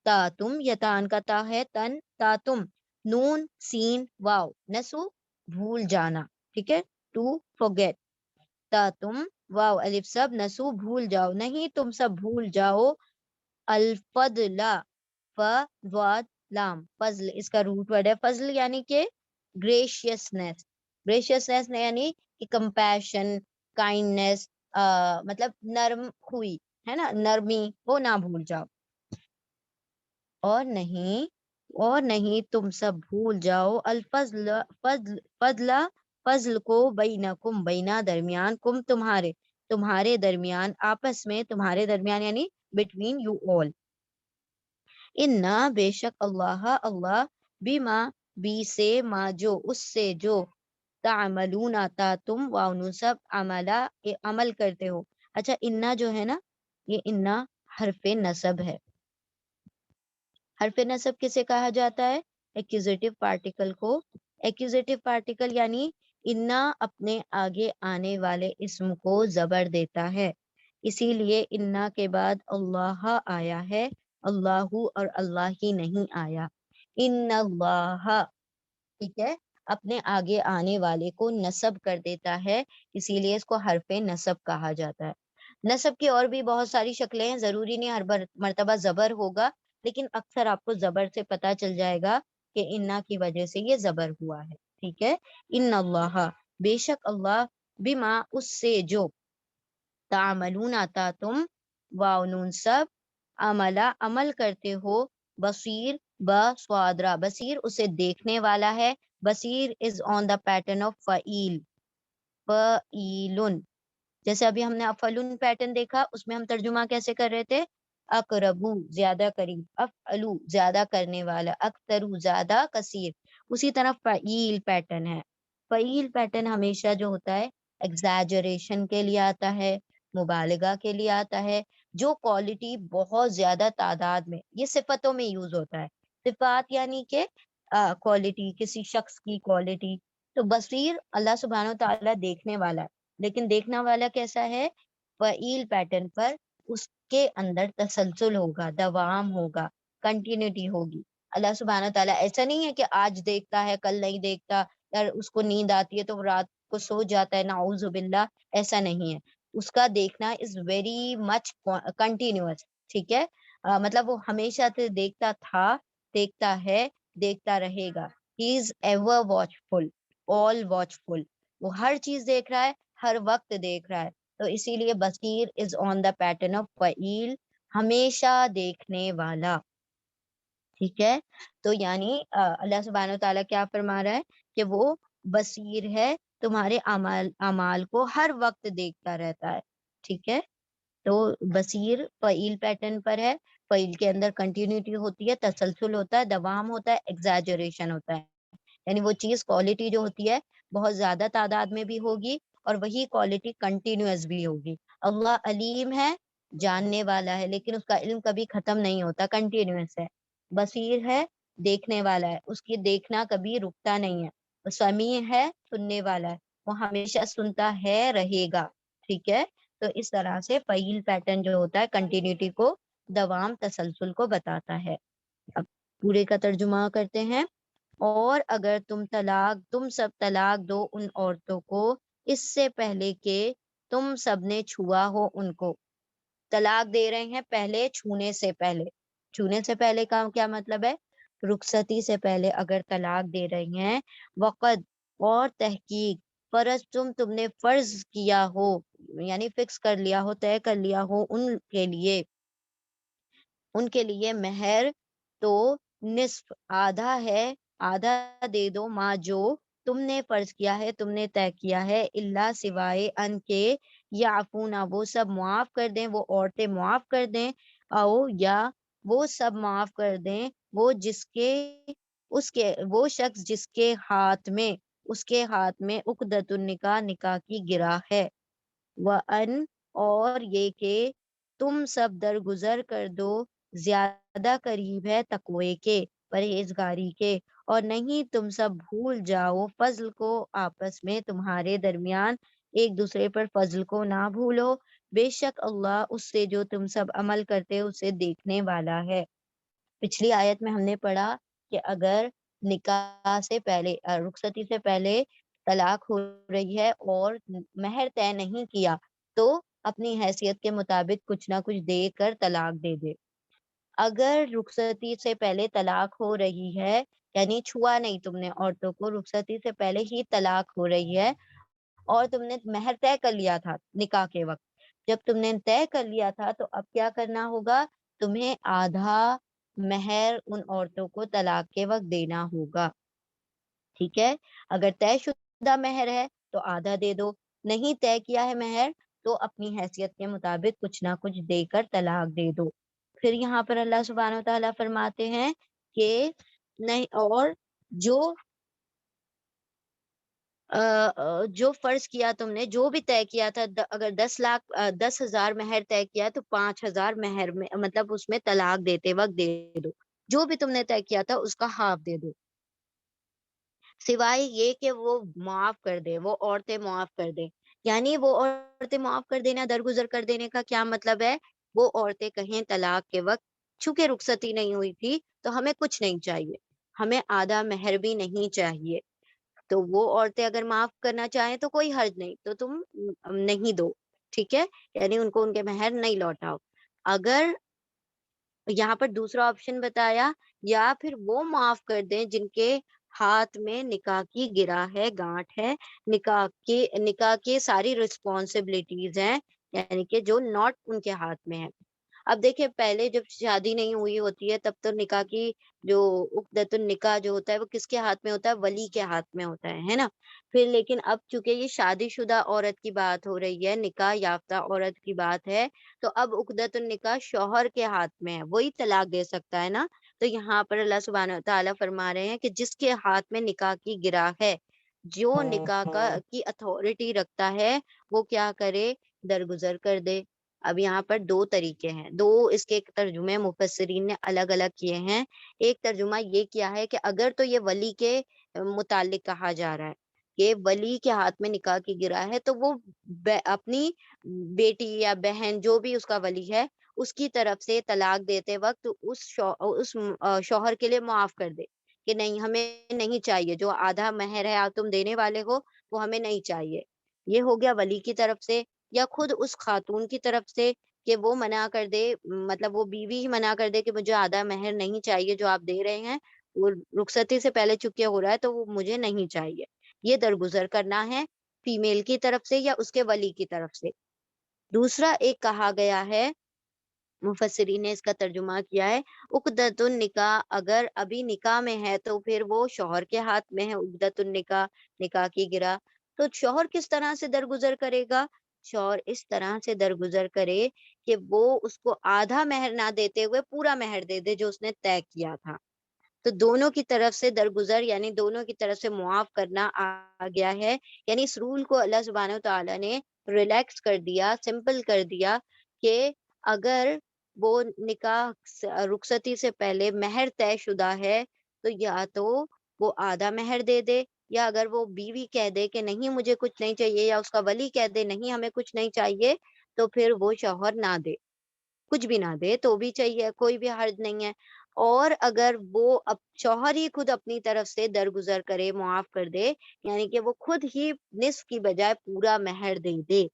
تا تم، یا تان کا تا ہے، تن تا تم، نون سین واو، نسو بھول جانا، ٹھیک ہے. To forget. تا تم واو الف سب، نسو بھول جاؤ، نہیں تم سب بھول جاؤ. الفضل، ف ضاد لام، فضل اس کا روٹ ورڈ ہے. فضل یعنی کہ گریشیسنس، گریشیسنس یعنی کہ کمپیشن، کائنڈنس، مطلب نرم ہوئی، ہے نا، نرمی، وہ نہ بھول جاؤ. اور نہیں، اور نہیں تم سب بھول جاؤ. الفضل، فضل، فضل، فضل کو. بینکم، بینا درمیان، کم تمہارے، تمہارے درمیان، آپس میں، تمہارے درمیان یعنی بٹوین یو آل. انا بے شک اللہ، اللہ، بما بی سے، ما جو اس سے، جو تعملون آتا تم واؤ سب، عملہ عمل کرتے ہو. اچھا انا جو ہے نا، یہ انا حرف نصب ہے. حرف نصب کسے کہا جاتا ہے؟ ایکوزیٹو پارٹیکل کو. ایکوزیٹو پارٹیکل یعنی انا اپنے آگے آنے والے اسم کو زبر دیتا ہے، اسی لیے انا کے بعد اللہ آیا ہے، اللہ اور اللہ ہی نہیں آیا. ان اللہ، ٹھیک ہے، اپنے آگے آنے والے کو نصب کر دیتا ہے، اسی لیے اس کو حرف نصب کہا جاتا ہے. نصب کی اور بھی بہت ساری شکلیں ہیں، ضروری نہیں ہر مرتبہ زبر ہوگا، لیکن اکثر آپ کو زبر سے پتا چل جائے گا کہ انا کی وجہ سے یہ زبر ہوا ہے، ٹھیک ہے. ان اللہ، بے شک اللہ، بما اس سے، جو تعملون آتا تم واو نون سب، عملہ عمل کرتے ہو، بصیر بسوادرا، بصیر اسے دیکھنے والا ہے. بصیر از آن دا پیٹرن آف فعیل، فعیلن. جیسے ابھی ہم نے افعلن پیٹرن دیکھا، اس میں ہم ترجمہ کیسے کر رہے تھے؟ اقربو زیادہ قریب، افعلو زیادہ کرنے والا، اکثرو زیادہ کثیر. اسی طرح فعیل پیٹرن ہے. فعیل پیٹرن ہمیشہ جو ہوتا ہے ایگزیجریشن کے لیے آتا ہے، مبالغہ کے لیے آتا ہے، جو کوالٹی بہت زیادہ تعداد میں، یہ صفتوں میں یوز ہوتا ہے. صفات یعنی کہ کوالٹی، کسی شخص کی کوالٹی. تو بصیر اللہ سبحانہ و تعالیٰ دیکھنے والا ہے، لیکن دیکھنا والا کیسا ہے؟ فعیل پیٹرن پر اس کے اندر تسلسل ہوگا، دوام ہوگا، کنٹینیوٹی ہوگی. اللہ سبحانہ و تعالیٰ ایسا نہیں ہے کہ آج دیکھتا ہے کل نہیں دیکھتا، یا اس کو نیند آتی ہے تو رات کو سو جاتا ہے، نعوذ باللہ، ایسا نہیں ہے. اس کا دیکھنا از ویری مچ کنٹینیوس. ٹھیک ہے، مطلب وہ ہمیشہ سے دیکھتا تھا، دیکھتا ہے، دیکھتا رہے گا. ہی از ایور واچفل، آل واچفل. وہ ہر چیز دیکھ رہا ہے، ہر وقت دیکھ رہا ہے. تو اسی لیے بصیر از آن دا پیٹرن آف فعیل، ہمیشہ دیکھنے والا. ٹھیک ہے، تو یعنی اللہ سبحانہ و تعالیٰ کیا فرما رہا ہے کہ وہ بصیر ہے، تمہارے اعمال کو ہر وقت دیکھتا رہتا ہے. ٹھیک ہے، تو بصیر فعیل پیٹرن پر ہے. فعیل کے اندر کنٹینیوٹی ہوتی ہے، تسلسل ہوتا ہے، دوام ہوتا ہے، ایگزیجریشن ہوتا ہے. یعنی وہ چیز کوالٹی جو ہوتی ہے بہت زیادہ تعداد میں بھی ہوگی، اور وہی کوالٹی کنٹینیوس بھی ہوگی. اللہ علیم ہے، جاننے والا ہے، لیکن اس کا علم کبھی ختم نہیں ہوتا، کنٹینیوس ہے. بصیر ہے، دیکھنے والا ہے، اس کی دیکھنا کبھی رکتا نہیں ہے. سمیع ہے، سننے والا ہے، وہ ہمیشہ سنتا ہے، رہے گا. ٹھیک ہے، تو اس طرح سے فعیل پیٹرن جو ہوتا ہے کنٹینیوٹی کو، دوام، تسلسل کو بتاتا ہے. اب پورے کا ترجمہ کرتے ہیں. اور اگر تم سب طلاق دو ان عورتوں کو اس سے پہلے کہ تم سب نے چھوا ہو ان کو. طلاق دے رہے ہیں پہلے، چھونے سے پہلے. چھونے سے پہلے کا کیا مطلب ہے؟ رخصتی سے پہلے اگر طلاق دے رہی ہیں. وقت، اور تحقیق، فرض تم نے فرض کیا ہو، یعنی فکس کر لیا ہو، طے کر لیا ہو ان کے لیے مہر. تو نصف، آدھا ہے، آدھا دے دو، ماں جو تم نے فرض کیا ہے، تم نے طے کیا ہے. اللہ سوائے ان کے یعفونا، وہ سب معاف کر دیں، وہ عورتیں معاف کر دیں. او یا وہ سب معاف کر دیں، وہ وہ شخص جس کے ہاتھ میں عقدۃ النکاح، نکاح کی گرہ ہے. وَأَن، اور یہ کہ تم سب درگزر کر دو، زیادہ قریب ہے تقوی کے، پرہیزگاری کے. اور نہیں تم سب بھول جاؤ فضل کو آپس میں، تمہارے درمیان ایک دوسرے پر فضل کو نہ بھولو. بے شک اللہ اس سے جو تم سب عمل کرتے اسے دیکھنے والا ہے. پچھلی آیت میں ہم نے پڑھا کہ اگر نکاح سے پہلے، رخصتی سے پہلے طلاق ہو رہی ہے اور مہر طے نہیں کیا، تو اپنی حیثیت کے مطابق کچھ نہ کچھ دے کر طلاق دے دے. اگر رخصتی سے پہلے طلاق ہو رہی ہے، یعنی چھوا نہیں تم نے عورتوں کو، رخصتی سے پہلے ہی طلاق ہو رہی ہے، اور تم نے مہر طے کر لیا تھا نکاح کے وقت. جب تم نے طے کر لیا تھا تو اب کیا کرنا ہوگا؟ تمہیں آدھا مہر ان عورتوں کو طلاق کے وقت دینا ہوگا. ٹھیک ہے، اگر طے شدہ مہر ہے تو آدھا دے دو، نہیں طے کیا ہے مہر تو اپنی حیثیت کے مطابق کچھ نہ کچھ دے کر طلاق دے دو. پھر یہاں پر اللہ سبحانہ و تعالیٰ فرماتے ہیں کہ نہیں، اور جو فرض کیا تم نے، جو بھی طے کیا تھا، اگر 10,00,000 مہر طے کیا تو 5,000 مہر میں، مطلب اس میں طلاق دیتے وقت دے دو. جو بھی تم نے طے کیا تھا اس کا ہاف دے دو، سوائے یہ کہ وہ معاف کر دے، وہ عورتیں معاف کر دیں. یعنی وہ عورتیں معاف کر دینا، درگزر کر دینے کا کیا مطلب ہے؟ وہ عورتیں کہیں طلاق کے وقت، چونکہ رخصتی نہیں ہوئی تھی تو ہمیں کچھ نہیں چاہیے، ہمیں آدھا مہر بھی نہیں چاہیے. تو وہ عورتیں اگر معاف کرنا چاہیں تو کوئی حرج نہیں، تو تم نہیں دو. ٹھیک ہے، یعنی ان کو ان کے مہر نہیں لوٹاؤ. اگر یہاں پر دوسرا آپشن بتایا، یا پھر وہ معاف کر دیں جن کے ہاتھ میں نکاح کی گرہ ہے، گانٹھ ہے، نکاح کی ساری رسپانسبلٹیز ہیں، یعنی کہ جو ناٹ ان کے ہاتھ میں ہے. اب دیکھیں پہلے جب شادی نہیں ہوئی ہوتی ہے تب تو نکاح کی جو عقدۃ النکاح جو ہوتا ہے وہ کس کے ہاتھ میں ہوتا ہے؟ ولی کے ہاتھ میں ہوتا ہے نا؟ پھر لیکن اب چونکہ یہ شادی شدہ عورت کی بات ہو رہی ہے، نکاح یافتہ عورت کی بات ہے، تو اب عقدۃ النکاح شوہر کے ہاتھ میں ہے، وہی طلاق دے سکتا ہے نا؟ تو یہاں پر اللہ سبحانہ وتعالیٰ فرما رہے ہیں کہ جس کے ہاتھ میں نکاح کی گرہ ہے، جو نکاح کی اتھارٹی رکھتا ہے، وہ کیا کرے؟ درگزر کر دے۔ اب یہاں پر دو طریقے ہیں، دو اس کے ترجمے مفسرین نے الگ الگ کیے ہیں۔ ایک ترجمہ یہ کیا ہے کہ اگر تو یہ ولی کے متعلق کہا جا رہا ہے کہ ولی کے ہاتھ میں نکاح کی گرہ ہے، تو وہ اپنی بیٹی یا بہن جو بھی اس کا ولی ہے اس کی طرف سے طلاق دیتے وقت اس شوہر کے لیے معاف کر دے کہ نہیں، ہمیں نہیں چاہیے، جو آدھا مہر ہے تم دینے والے ہو وہ ہمیں نہیں چاہیے۔ یہ ہو گیا ولی کی طرف سے، یا خود اس خاتون کی طرف سے کہ وہ منع کر دے، مطلب وہ بیوی ہی منع کر دے کہ مجھے آدھا مہر نہیں چاہیے جو آپ دے رہے ہیں، وہ رخصتی سے پہلے چکے ہو رہا ہے تو وہ مجھے نہیں چاہیے۔ یہ درگزر کرنا ہے فیمیل کی طرف سے یا اس کے ولی کی طرف سے۔ دوسرا ایک کہا گیا ہے، مفسرین نے اس کا ترجمہ کیا ہے، عقدۃ النکاح اگر ابھی نکاح میں ہے تو پھر وہ شوہر کے ہاتھ میں ہے عقدۃ النکاح، نکاح کی گرہ۔ تو شوہر کس طرح سے درگزر کرے گا؟ شوہر اس طرح سے درگزر کرے کہ وہ اس کو آدھا مہر نہ دیتے ہوئے پورا مہر دے دے جو اس نے طے کیا تھا۔ تو دونوں کی طرف سے درگزر یعنی دونوں کی طرف سے معاف کرنا آ گیا ہے، یعنی اس رول کو اللہ سبحانہ تعالیٰ نے ریلیکس کر دیا، سمپل کر دیا کہ اگر وہ نکاح رخصتی سے پہلے مہر طے شدہ ہے تو یا تو وہ آدھا مہر دے دے، یا اگر وہ بیوی کہہ دے کہ نہیں مجھے کچھ نہیں چاہیے، یا اس کا ولی کہہ دے نہیں ہمیں کچھ نہیں چاہیے، تو پھر وہ شوہر نہ دے، کچھ بھی نہ دے تو بھی چاہیے، کوئی بھی حرج نہیں ہے۔ اور اگر وہ شوہر ہی خود اپنی طرف سے درگزر کرے، معاف کر دے، یعنی کہ وہ خود ہی نصف کی بجائے پورا مہر دے دے،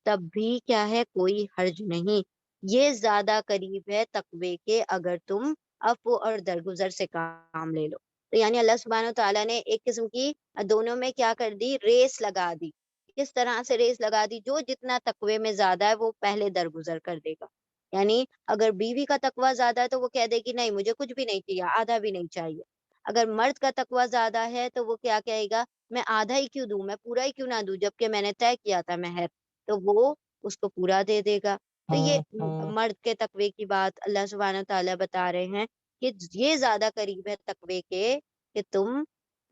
تب بھی کیا ہے؟ کوئی حرج نہیں۔ یہ زیادہ قریب ہے تقوی کے اگر تم عفو اور درگزر سے کام لے لو۔ تو یعنی اللہ سبحانہ و تعالیٰ نے ایک قسم کی دونوں میں کیا کر دی؟ ریس لگا دی۔ کس طرح سے ریس لگا دی؟ جو جتنا تقوی میں زیادہ ہے وہ پہلے درگزر کر دے گا۔ یعنی اگر بیوی کا تقوی زیادہ ہے تو وہ کہہ دے گی نہیں مجھے کچھ بھی نہیں چاہیے، آدھا بھی نہیں چاہیے۔ اگر مرد کا تقوی زیادہ ہے تو وہ کیا کہے گا؟ میں آدھا ہی کیوں دوں، میں پورا ہی کیوں نہ دوں جبکہ میں نے طے کیا تھا مہر، تو وہ اس کو پورا دے دے گا۔ تو یہ مرد کے تقوی کی بات اللہ سبحانہ تعالیٰ بتا رہے ہیں کہ یہ زیادہ قریب ہے تقوی کے کہ تم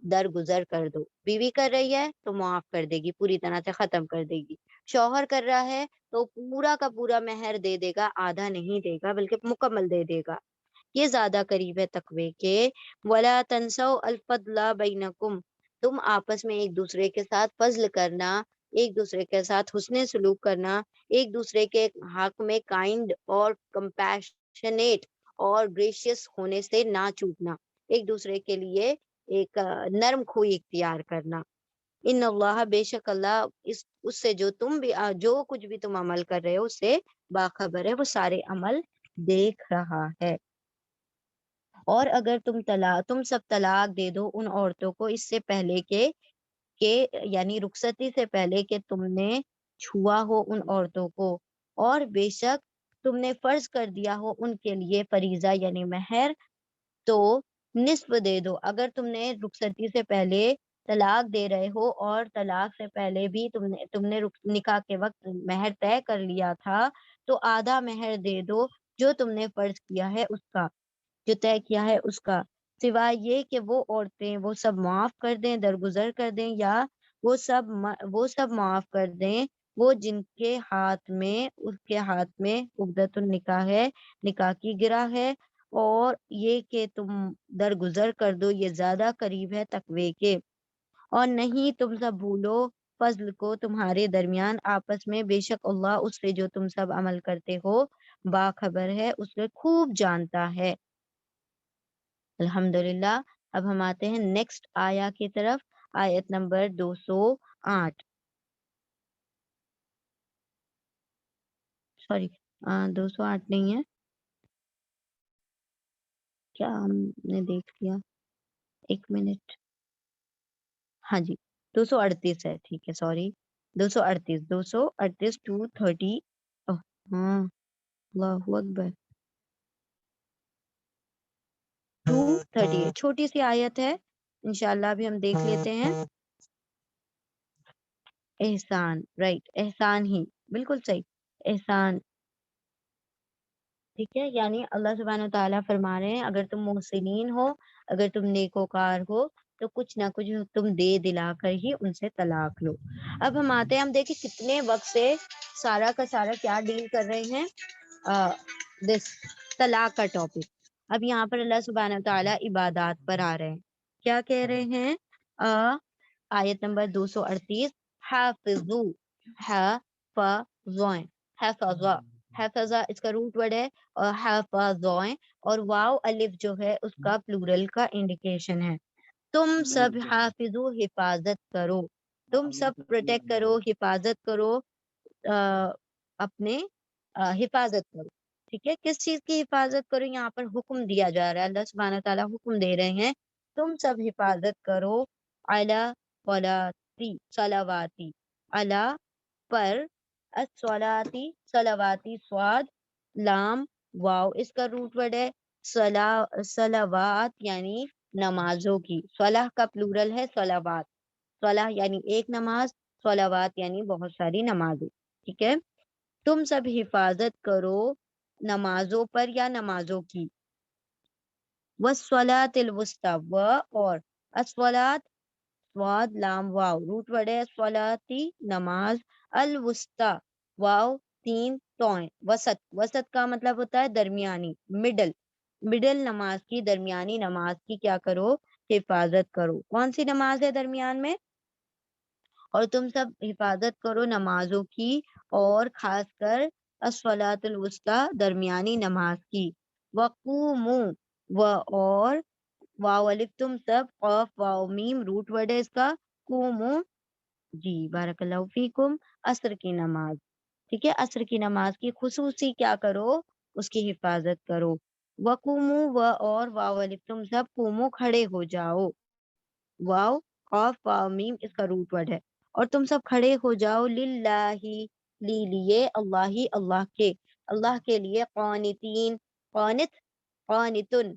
درگزر کر دو۔ بیوی کر رہی ہے تو معاف کر دے گی، پوری طرح سے ختم کر دے گی۔ شوہر کر رہا ہے تو پورا کا پورا مہر دے دے گا، آدھا نہیں دے گا بلکہ مکمل دے دے گا۔ یہ زیادہ قریب ہے تقوی کے۔ وَلَا تَنْسَوْا الْفَضْلَ بَيْنَكُمْ، تم آپس میں ایک دوسرے کے ساتھ فضل کرنا، ایک دوسرے کے ساتھ حسن سلوک کرنا، ایک دوسرے کے حق میں کائنڈ اور کمپیشنیٹ اور گریشیس ہونے سے نہ چوکنا، ایک دوسرے کے لیے ایک نرم خوئی اختیار کرنا۔ ان اللہ، بے شک اللہ اس سے جو تم بھی جو کچھ بھی تم عمل کر رہے ہو اس سے باخبر ہے، وہ سارے عمل دیکھ رہا ہے۔ اور اگر تم سب طلاق دے دو ان عورتوں کو اس سے پہلے کہ یعنی رخصتی سے پہلے کہ تم نے چھوا ہو ان عورتوں کو، اور بے شک تم نے فرض کر دیا ہو ان کے لیے فریضہ یعنی مہر، تو نصف دے دو۔ اگر تم نے رخصتی سے پہلے طلاق دے رہے ہو اور طلاق سے پہلے بھی تم نے نکاح کے وقت مہر طے کر لیا تھا، تو آدھا مہر دے دو جو تم نے فرض کیا ہے اس کا، جو طے کیا ہے اس کا، سوائے یہ کہ وہ عورتیں وہ سب معاف کر دیں، درگزر کر دیں، یا وہ سب معاف کر دیں وہ جن کے ہاتھ میں اس کے ہاتھ میں عقدۃ النکاح ہے، نکاح کی گرہ ہے، اور یہ کہ تم درگزر کر دو یہ زیادہ قریب ہے تقوی کے۔ اور نہیں تم سب بھولو فضل کو تمہارے درمیان آپس میں، بے شک اللہ اس سے جو تم سب عمل کرتے ہو باخبر ہے، اس سے خوب جانتا ہے۔ الحمدللہ۔ اب ہم آتے ہیں نیکسٹ آیا کی طرف، آیت نمبر 208، سوری 208 نہیں ہے، کیا ہم نے دیکھ لیا؟ ایک منٹ، ہاں جی 238 ہے، ٹھیک ہے، سوری 238 238 230، ہاں اللہ اکبر 238 چھوٹی سی آیت ہے انشاءاللہ ابھی ہم دیکھ لیتے ہیں. احسان رائٹ احسان ہی بالکل صحیح احسان ٹھیک ہے. یعنی اللہ سبحانہ و تعالیٰ فرما رہے ہیں اگر تم محسنین ہو اگر تم نیکوکار ہو تو کچھ نہ کچھ تم دے دلا کر ہی ان سے طلاق لو. اب ہم آتے ہیں ہم دیکھیں کتنے وقت سے سارا کا سارا کیا ڈیل کر رہے ہیں دس طلاق کا ٹاپک. اب یہاں پر اللہ سبحانہ و تعالیٰ عبادات پر آ رہے ہیں. کیا کہہ رہے ہیں آیت نمبر 238 حافظو حفظویں حفظا حفظا اس کا روٹ ورڈ ہے اور حفظویں اور واو الف جو ہے اس کا پلورل کا انڈیکیشن ہے. تم سب حافظو حفاظت کرو تم سب پروٹیکٹ کرو حفاظت کرو اپنے حفاظت کرو. ٹھیک ہے کس چیز کی حفاظت کرو یہاں پر حکم دیا جا رہا ہے. اللہ سبحانہ تعالیٰ حکم دے رہے ہیں تم سب حفاظت کرو علی صلاتی صلواتی علی پر الصلاتی صلواتی صاد لام واو اس کا روٹ ورڈ ہے صلوات یعنی نمازوں کی. صلاح کا پلورل ہے صلوات. صلاح یعنی ایک نماز صلوات یعنی بہت ساری نمازیں. ٹھیک ہے تم سب حفاظت کرو نمازوں پر یا نمازوں کی. والصلاۃ الوسطی و اور الصلاۃ صاد لام واو روٹ ورڈ ہے صلاتی نماز الوسطی واو 3 توئیں وسط. وسط کا مطلب ہوتا ہے درمیانی مڈل نماز کی درمیانی نماز کی کیا کرو حفاظت کرو. کون سی نماز ہے درمیان میں اور تم سب حفاظت کرو نمازوں کی اور خاص کر الصلاۃ الوسطی درمیانی نماز کی. وقوموا و اور واو الف تم سب قاف واو میم روٹ ورڈ ہے اس کا قومو جی بارک اللہ فیکم عصر کی نماز. ٹھیک ہے عصر کی نماز کی خصوصی کیا کرو اس کی حفاظت کرو. وقوموا و اور واو الف تم سب قومو کھڑے ہو جاؤ. واو قاف واو میم اس کا روٹ ورڈ ہے اور تم سب کھڑے ہو جاؤ للہ لیے اللہ کے لیے قانتین قانت قانتن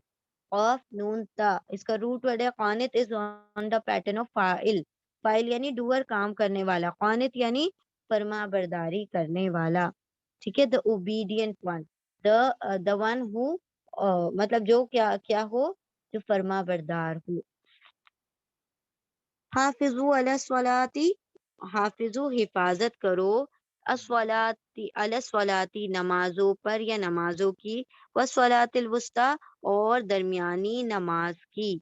قاف نون تا اس کا روٹ ورڈ ہے قانت از آن دا پیٹرن آف فاعل یعنی ڈوئر کام کرنے والا. قانت یعنی فرما برداری کرنے والا. ٹھیک ہے the obedient one the one who مطلب جو کیا ہو جو فرما بردار ہو. حافظو علی الصلاتی حافظو حفاظت کرو الصلاتی علی الصلاتی نمازوں پر یا نمازوں کی والصلاۃ الوسطی اور درمیانی نماز کی.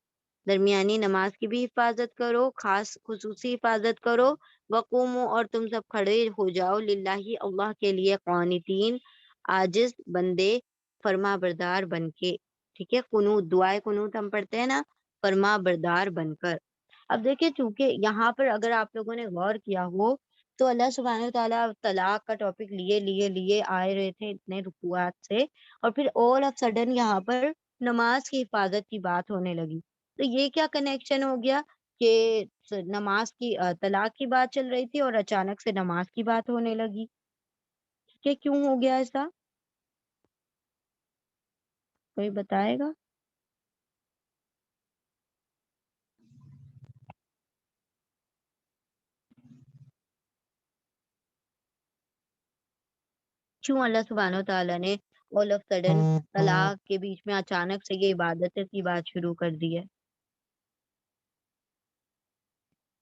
درمیانی نماز کی بھی حفاظت کرو خاص خصوصی حفاظت کرو. وقوموا اور تم سب کھڑے ہو جاؤ للہ اللہ کے لیے قانتین عاجز بندے فرما بردار بن کے. ٹھیک ہے قنوت دعائے قنوت ہم پڑھتے ہیں نا فرما بردار بن کر. اب دیکھیں چونکہ یہاں پر اگر آپ لوگوں نے غور کیا ہو تو اللہ سبحانہ و تعالیٰ طلاق کا ٹاپک لیے آئے رہے تھے اتنے رکوعات سے اور پھر آل آف سڈن یہاں پر نماز کی حفاظت کی بات ہونے لگی. تو یہ کیا کنیکشن ہو گیا کہ نماز کی طلاق کی بات چل رہی تھی اور اچانک سے نماز کی بات ہونے لگی. کہ کیوں ہو گیا ایسا کوئی بتائے گا؟ کیوں اللہ سبحانہ و تعالیٰ نے آل آف سڈن طلاق کے بیچ میں اچانک سے یہ عبادت کی بات شروع کر دی ہے؟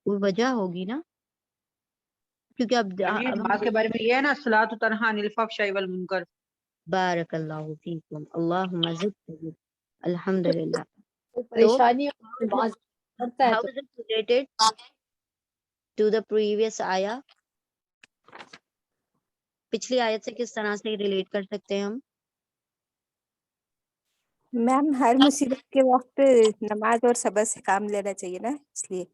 کوئی وجہ ہوگی نا کیونکہ اب نماز کے بارے میں یہ ہے نا الصلاۃ تنہی عن الفحشاء والمنکر. بارک اللہ فیکم اللہم زد الحمدللہ. پریشانی کرتا ہے how تو is it related to the previous آیا پچھلی آیت سے کس طرح سے ریلیٹ کر سکتے ہیں ہم؟ میم ہر مصیبت کے وقت نماز اور صبر سے کام لینا چاہیے نا اس لیے.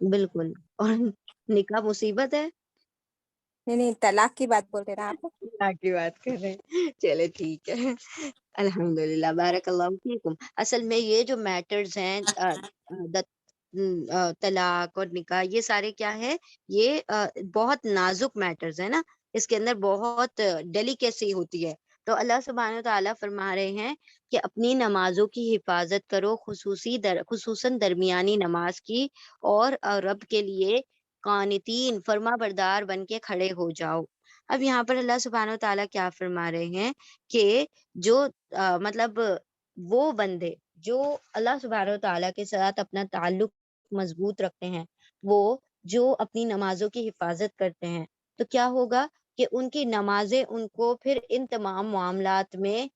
بالکل. اور نکاح مصیبت ہے نہیں طلاق کی بات بول رہے نا آپ. طلاق کی بات کر رہے ہیں چلے ٹھیک ہے الحمدللہ بارک اللہ فیکم. اصل میں یہ جو میٹرز ہیں طلاق اور نکاح یہ سارے کیا ہے یہ بہت نازک میٹرز ہیں نا اس کے اندر بہت ڈیلیکیسی ہوتی ہے. تو اللہ سبحانہ تعالیٰ فرما رہے ہیں کہ اپنی نمازوں کی حفاظت کرو، خصوصاً درمیانی نماز کی، اور رب کے لیے قانتین فرما بردار بن کے کھڑے ہو جاؤ. اب یہاں پر اللہ سبحانہ تعالیٰ کیا فرما رہے ہیں کہ جو مطلب وہ بندے جو اللہ سبحانہ تعالیٰ کے ساتھ اپنا تعلق مضبوط رکھتے ہیں، وہ جو اپنی نمازوں کی حفاظت کرتے ہیں، تو کیا ہوگا کہ ان کی نمازیں ان کو پھر ان تمام معاملات میں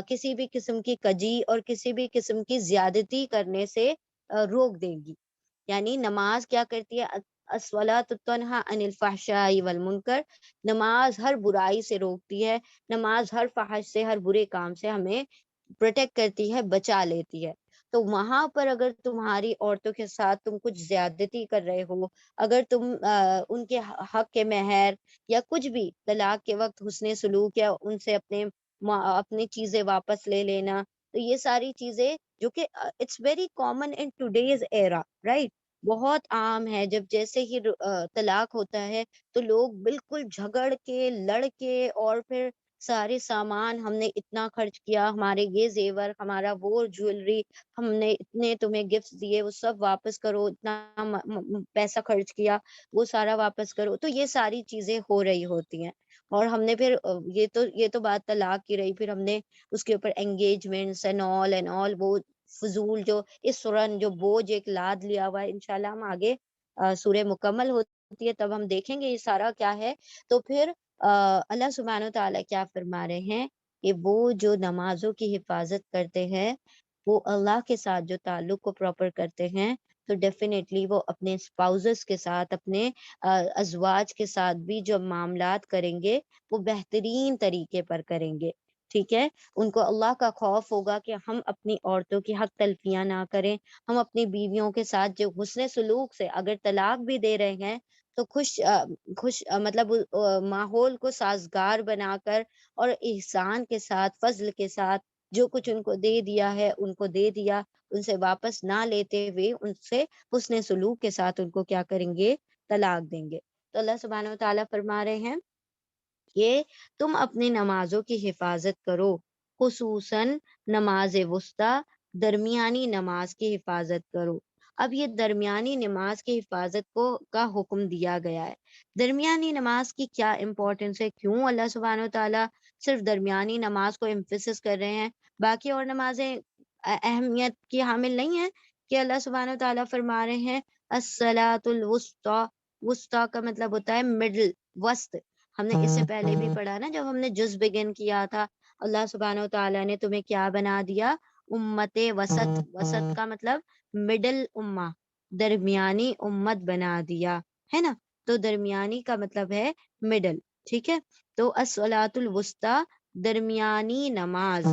کسی بھی قسم کی کجی اور کسی بھی قسم کی زیادتی کرنے سے روک دیں گی. یعنی نماز کیا کرتی ہے؟ الصلاۃ تنہی عن الفحشاء والمنکر، نماز ہر برائی سے روکتی ہے، نماز ہر فحش سے، ہر برے کام سے ہمیں پروٹیکٹ کرتی ہے، بچا لیتی ہے. تو وہاں پر اگر تمہاری عورتوں کے ساتھ تم کچھ زیادتی کر رہے ہو، اگر تم ان کے حق کے مہر یا کچھ بھی طلاق کے وقت حسن سلوک یا ان سے اپنی چیزیں واپس لے لینا، تو یہ ساری چیزیں جو کہ it's very common in today's era, right, بہت عام ہے. جب جیسے ہی طلاق ہوتا ہے تو لوگ بالکل جھگڑ کے لڑ کے، اور پھر سارے سامان، ہم نے اتنا خرچ کیا، ہمارے یہ زیور، ہمارا وہ جویلری، ہم نے اتنے تمہیں گفٹ دیے، وہ سب واپس کرو، اتنا پیسہ خرچ کیا وہ سارا واپس کرو. تو یہ ساری چیزیں ہو رہی ہوتی ہیں. اور ہم نے پھر یہ تو بات طلاق کی رہی، پھر ہم نے اس کے اوپر انگیجمنٹس اینڈ آل وہ فضول جو اسرن جو بوجھ ایک لاد لیا ہوا ہے. انشاءاللہ ہم آگے سورہ مکمل ہوتی ہے تب ہم دیکھیں گے یہ سارا کیا ہے. تو پھر اللہ سبحانہ و تعالیٰ کیا فرما رہے ہیں کہ وہ جو نمازوں کی حفاظت کرتے ہیں، وہ اللہ کے ساتھ جو تعلق کو پراپر کرتے ہیں، تو ڈیفینیٹلی وہ اپنے اسپاؤزز کے ساتھ، اپنے ازواج کے ساتھ بھی جو معاملات کریں گے وہ بہترین طریقے پر کریں گے. ٹھیک ہے، ان کو اللہ کا خوف ہوگا کہ ہم اپنی عورتوں کی حق تلفیاں نہ کریں، ہم اپنی بیویوں کے ساتھ جو حسن سلوک سے اگر طلاق بھی دے رہے ہیں تو خوش مطلب ماحول کو سازگار بنا کر اور احسان کے ساتھ، فضل کے ساتھ، جو کچھ ان کو دے دیا ہے ان کو دے دیا، ان سے واپس نہ لیتے ہوئے ان سے حسن سلوک کے ساتھ ان کو کیا کریں گے؟ طلاق دیں گے. تو اللہ سبحانہ و تعالیٰ فرما رہے ہیں کہ تم اپنی نمازوں کی حفاظت کرو، خصوصاً نماز وسطی، درمیانی نماز کی حفاظت کرو. اب یہ درمیانی نماز کی حفاظت کا حکم دیا گیا ہے. درمیانی نماز کی کیا امپورٹنس ہے؟ کیوں اللہ سبحانہ و تعالیٰ صرف درمیانی نماز کو ایمفیسس کر رہے ہیں، باقی اور نمازیں اہمیت کی حامل نہیں ہیں؟ کہ اللہ سبحانہ و تعالیٰ فرما رہے ہیں الصلاۃ الوسطی، وسطی کا مطلب ہوتا ہے مڈل، وسط. ہم نے اس سے پہلے بھی پڑھا نا، جب ہم نے جز بگن کیا تھا، اللہ سبحانہ و تعالیٰ نے تمہیں کیا بنا دیا؟ امت وسط. وسط کا مطلب مڈل امہ، درمیانی امت بنا دیا ہے نا. تو درمیانی کا مطلب ہے مڈل. ٹھیک ہے، تو الصلاۃ الوسطی، درمیانی نماز،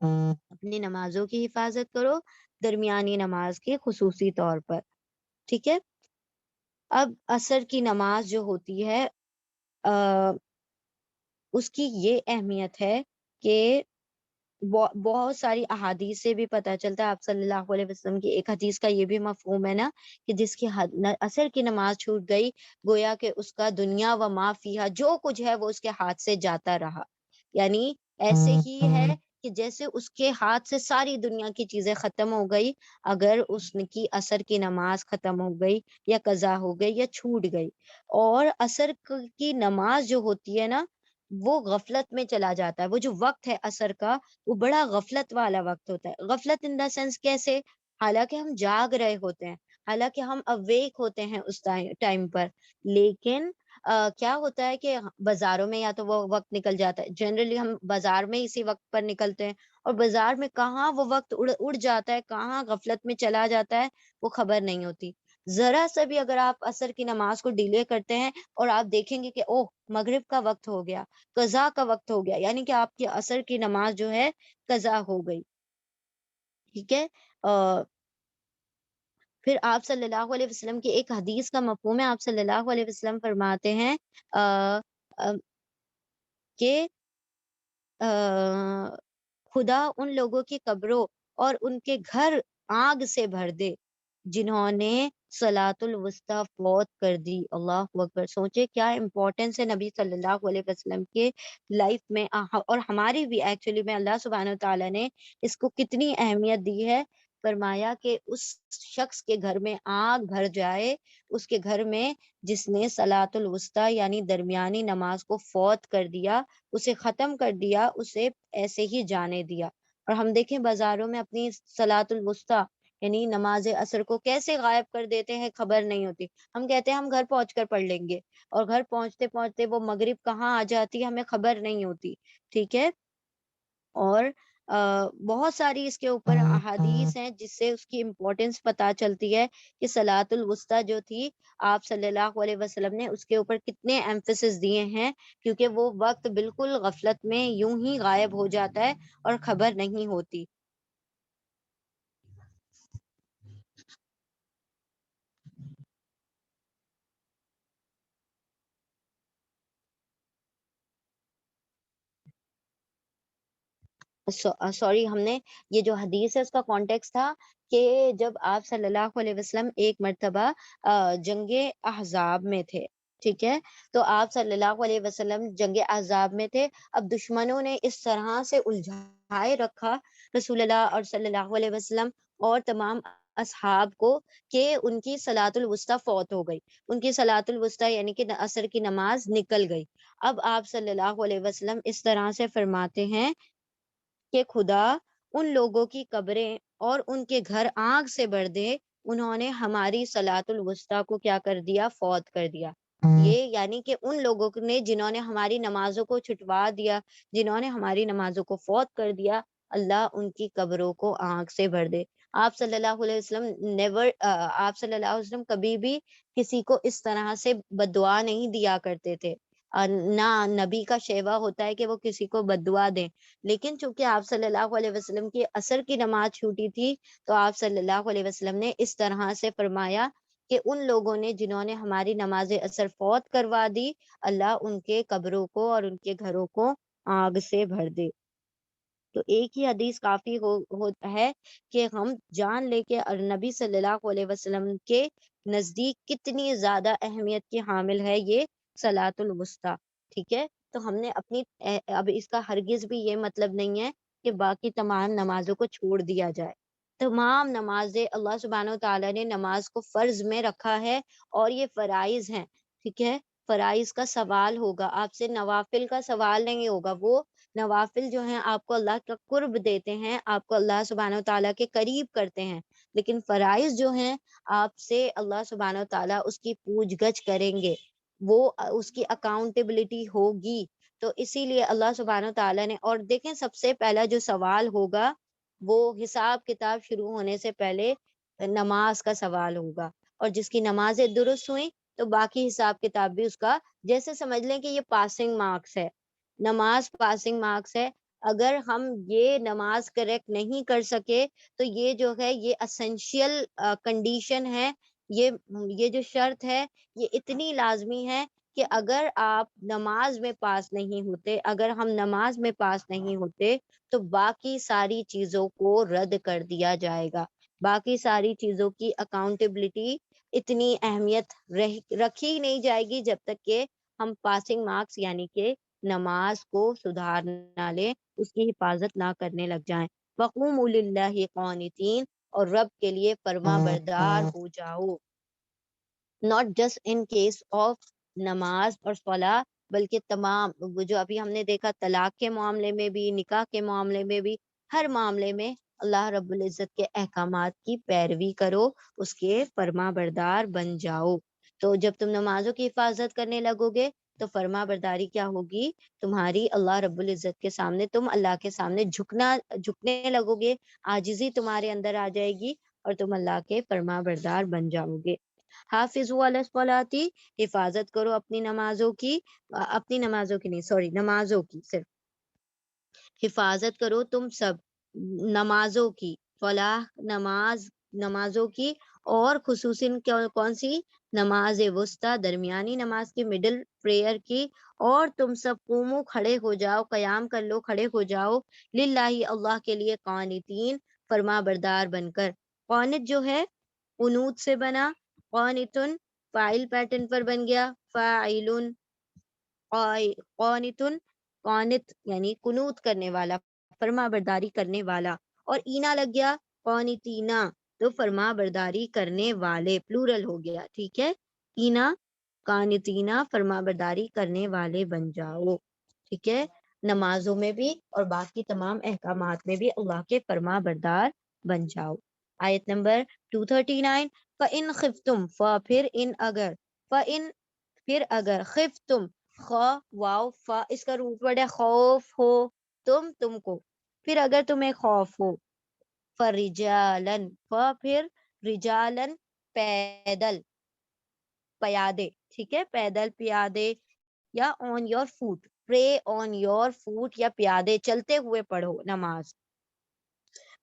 اپنی نمازوں کی حفاظت کرو درمیانی نماز کے خصوصی طور پر. ٹھیک ہے، اب عصر کی نماز جو ہوتی ہے اس کی یہ اہمیت ہے کہ بہت ساری احادیث سے بھی پتہ چلتا ہے. آپ صلی اللہ علیہ وسلم کی ایک حدیث کا یہ بھی مفہوم ہے نا کہ جس کی عصر کی نماز چھوٹ گئی، گویا کہ اس کا دنیا و ما فیہا، جو کچھ ہے وہ اس کے ہاتھ سے جاتا رہا. یعنی ایسے ہی ہے کہ جیسے اس کے ہاتھ سے ساری دنیا کی چیزیں ختم ہو گئی اگر اس کی عصر کی نماز ختم ہو گئی یا قضا ہو گئی یا چھوٹ گئی. اور عصر کی نماز جو ہوتی ہے نا، وہ غفلت میں چلا جاتا ہے. وہ جو وقت ہے عصر کا، وہ بڑا غفلت والا وقت ہوتا ہے. غفلت ان دا سینس کیسے؟ حالانکہ ہم جاگ رہے ہوتے ہیں، حالانکہ ہم اویک ہوتے ہیں اس ٹائم پر، لیکن کیا ہوتا ہے کہ بازاروں میں یا تو وہ وقت نکل جاتا ہے. جنرلی ہم بازار میں اسی وقت پر نکلتے ہیں، اور بازار میں کہاں وہ وقت اڑ جاتا ہے، کہاں غفلت میں چلا جاتا ہے، وہ خبر نہیں ہوتی. ذرا سا بھی اگر آپ عصر کی نماز کو ڈیلے کرتے ہیں اور آپ دیکھیں گے کہ اوہ مغرب کا وقت ہو گیا، قضا کا وقت ہو گیا، یعنی کہ آپ کی عصر کی نماز جو ہے قضا ہو گئی. ٹھیک ہے، پھر آپ صلی اللہ علیہ وسلم کی ایک حدیث کا مفہوم ہے. آپ صلی اللہ علیہ وسلم فرماتے ہیں کہ خدا ان لوگوں کی قبروں اور ان کے گھر آگ سے بھر دے جنہوں نے صلاۃ الوسطی فوت کر دی. اللہ اکبر. سوچے کیا امپورٹنس ہے نبی صلی اللہ علیہ وسلم کے لائف میں اور ہماری بھی ایکچولی میں. اللہ سبحانہ تعالیٰ نے اس کو کتنی اہمیت دی ہے. فرمایا کہ اس شخص کے گھر میں آگ بھر جائے، اس کے گھر میں جس نے صلاۃ الوسطی یعنی درمیانی نماز کو فوت کر دیا، اسے ختم کر دیا، اسے ایسے ہی جانے دیا. اور ہم دیکھیں بازاروں میں اپنی صلاۃ الوسطی یعنی نماز اثر کو کیسے غائب کر دیتے ہیں، خبر نہیں ہوتی. ہم کہتے ہیں ہم گھر پہنچ کر پڑھ لیں گے، اور گھر پہنچتے پہنچتے وہ مغرب کہاں آ جاتی ہے ہمیں خبر نہیں ہوتی. ٹھیک ہے. اور بہت ساری اس کے اوپر احادیث ہیں جس سے اس کی امپورٹنس پتہ چلتی ہے کہ صلاۃ الوسطی جو تھی آپ صلی اللہ علیہ وسلم نے اس کے اوپر کتنے ایمفیسس دیے ہیں، کیونکہ وہ وقت بالکل غفلت میں یوں ہی غائب ہو جاتا ہے اور خبر نہیں ہوتی. سوری، ہم نے یہ جو حدیث ہے اس کا کانٹیکس تھا کہ جب آپ صلی اللہ علیہ وسلم ایک مرتبہ جنگ احزاب میں تھے. ٹھیک ہے. تو آپ صلی اللہ علیہ وسلم جنگ احزاب میں تھے. اب دشمنوں نے اس طرح سے الجھائے رکھا رسول اللہ اور صلی اللہ علیہ وسلم اور تمام اصحاب کو کہ ان کی صلاۃ الوسطی فوت ہو گئی. ان کی صلاۃ الوسطی یعنی کہ عصر کی نماز نکل گئی. اب آپ صلی اللہ علیہ وسلم اس طرح سے فرماتے ہیں کہ خدا ان لوگوں کی قبریں اور ان کے گھر آگ سے بھر دے، انہوں نے ہماری صلاۃ الوسطی کو کیا کر دیا، فوت کر دیا. یہ یعنی کہ ان لوگوں نے جنہوں نے ہماری نمازوں کو چھٹوا دیا، جنہوں نے ہماری نمازوں کو فوت کر دیا، اللہ ان کی قبروں کو آگ سے بھر دے. آپ صلی اللہ علیہ وسلم آپ صلی اللہ علیہ وسلم کبھی بھی کسی کو اس طرح سے بددعا نہیں دیا کرتے تھے. نہ نبی کا شیوا ہوتا ہے کہ وہ کسی کو بددعا دیں. لیکن چونکہ آپ صلی اللہ علیہ وسلم کی عصر کی نماز چھوٹی تھی تو آپ صلی اللہ علیہ وسلم نے اس طرح سے فرمایا کہ ان لوگوں نے جنہوں نے ہماری نماز عصر فوت کروا دی، اللہ ان کے قبروں کو اور ان کے گھروں کو آگ سے بھر دے. تو ایک ہی حدیث کافی ہے کہ ہم جان لے کے نبی صلی اللہ علیہ وسلم کے نزدیک کتنی زیادہ اہمیت کی حامل ہے یہ صلاۃ الوسطی. ٹھیک ہے. تو ہم نے اپنی اب اس کا ہرگز بھی یہ مطلب نہیں ہے کہ باقی تمام نمازوں کو چھوڑ دیا جائے. تمام نمازیں اللہ سبحانہ و تعالیٰ نے نماز کو فرض میں رکھا ہے اور یہ فرائض ہیں. ٹھیک ہے. فرائض کا سوال ہوگا آپ سے، نوافل کا سوال نہیں ہوگا. وہ نوافل جو ہیں آپ کو اللہ کا قرب دیتے ہیں، آپ کو اللہ سبحانہ و تعالیٰ کے قریب کرتے ہیں. لیکن فرائض جو ہیں آپ سے اللہ سبحانہ و تعالیٰ اس کی پوچھ گچھ کریں گے، وہ اس کی اکاؤنٹیبلٹی ہوگی. تو اسی لیے اللہ سبحانہ و تعالیٰ نے، اور دیکھیں سب سے پہلا جو سوال ہوگا وہ حساب کتاب شروع ہونے سے پہلے نماز کا سوال ہوگا. اور جس کی نمازیں درست ہوئیں تو باقی حساب کتاب بھی اس کا، جیسے سمجھ لیں کہ یہ پاسنگ مارکس ہے، نماز پاسنگ مارکس ہے. اگر ہم یہ نماز کریکٹ نہیں کر سکے تو یہ جو ہے یہ اسینشیل کنڈیشن ہے، یہ جو شرط ہے یہ اتنی لازمی ہے کہ اگر آپ نماز میں پاس نہیں ہوتے، اگر ہم نماز میں پاس نہیں ہوتے تو باقی ساری چیزوں کو رد کر دیا جائے گا. باقی ساری چیزوں کی اکاؤنٹیبلٹی اتنی اہمیت رکھی نہیں جائے گی جب تک کہ ہم پاسنگ مارکس یعنی کہ نماز کو سدھار نہ لیں، اس کی حفاظت نہ کرنے لگ جائیں. وَقُومُوا لِلَّهِ قَانِتِينَ، اور رب کے لیے فرما بردار ہو جاؤ. Not just in case of نماز اور صلاح، بلکہ تمام جو ابھی ہم نے دیکھا طلاق کے معاملے میں بھی، نکاح کے معاملے میں بھی، ہر معاملے میں اللہ رب العزت کے احکامات کی پیروی کرو، اس کے فرما بردار بن جاؤ. تو جب تم نمازوں کی حفاظت کرنے لگو گے تو فرما برداری کیا ہوگی تمہاری اللہ رب العزت کے سامنے، تم اللہ کے سامنے جھکنے لگو گے، عاجزی تمہارے اندر آ جائے گی اور تم اللہ کے فرما بردار بن جاؤ گے. حافظوا علی الصلاۃ، حفاظت کرو اپنی نمازوں کی، اپنی نمازوں کی نہیں، سوری، نمازوں کی، صرف حفاظت کرو تم سب نمازوں کی، فلاح نمازوں کی، اور خصوصاً کون سی، نماز وسطی درمیانی نماز کی، مڈل پریئر کی. اور تم سب قومو کھڑے ہو جاؤ، قیام کر لو، کھڑے ہو جاؤ، للہ اللہ کے لیے، قانتین فرما بردار بن کر. قانت جو ہے قنوت سے بنا، قانتن فاعل پیٹرن پر بن گیا، فاعلن قانتن قانت یعنی قنوت کرنے والا، فرما برداری کرنے والا، اور اینا لگ گیا قانتینا تو فرما برداری کرنے والے، پلورل ہو گیا، ٹھیک ہے، اینا قانتینا فرما برداری کرنے والے بن جاؤ، ٹھیک ہے، نمازوں میں بھی اور باقی تمام احکامات میں بھی اللہ کے فرما بردار بن جاؤ۔ آیت نمبر 239 فَإِنْ خِفْتُمْ پھر ان اگر، فَإِنْ پھر اگر، خِفْتُمْ خا واو فا اس کا روٹ ورڈ ہے خوف ہو، تم کو، پھر اگر تمہیں خوف ہو، فرجالن پھر رجالن پیدل پیادے، ٹھیک ہے، پیدل پیادے، یا آن یور فوٹ، پرے آن یور فوٹ یا پیادے چلتے ہوئے پڑھو نماز۔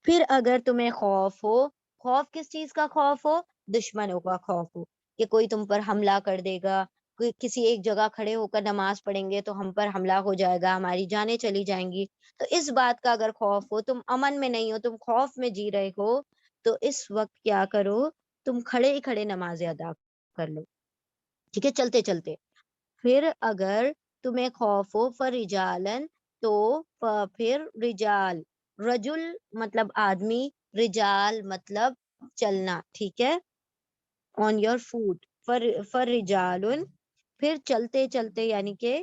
پھر اگر تمہیں خوف ہو، خوف کس چیز کا خوف ہو؟ دشمنوں کا خوف ہو کہ کوئی تم پر حملہ کر دے گا، کوئی کسی ایک جگہ کھڑے ہو کر نماز پڑھیں گے تو ہم پر حملہ ہو جائے گا، ہماری جانیں چلی جائیں گی، تو اس بات کا اگر خوف ہو، تم امن میں نہیں ہو، تم خوف میں جی رہے ہو، تو اس وقت کیا کرو، تم کھڑے ہی کھڑے نماز ادا کر لو، ٹھیک ہے، چلتے چلتے۔ پھر اگر تمہیں خوف ہو فرجالن تو پھر رجال، رجل مطلب آدمی، رجال مطلب چلنا، ٹھیک ہے، آن یور فوٹ، فرجالن پھر چلتے چلتے، یعنی کہ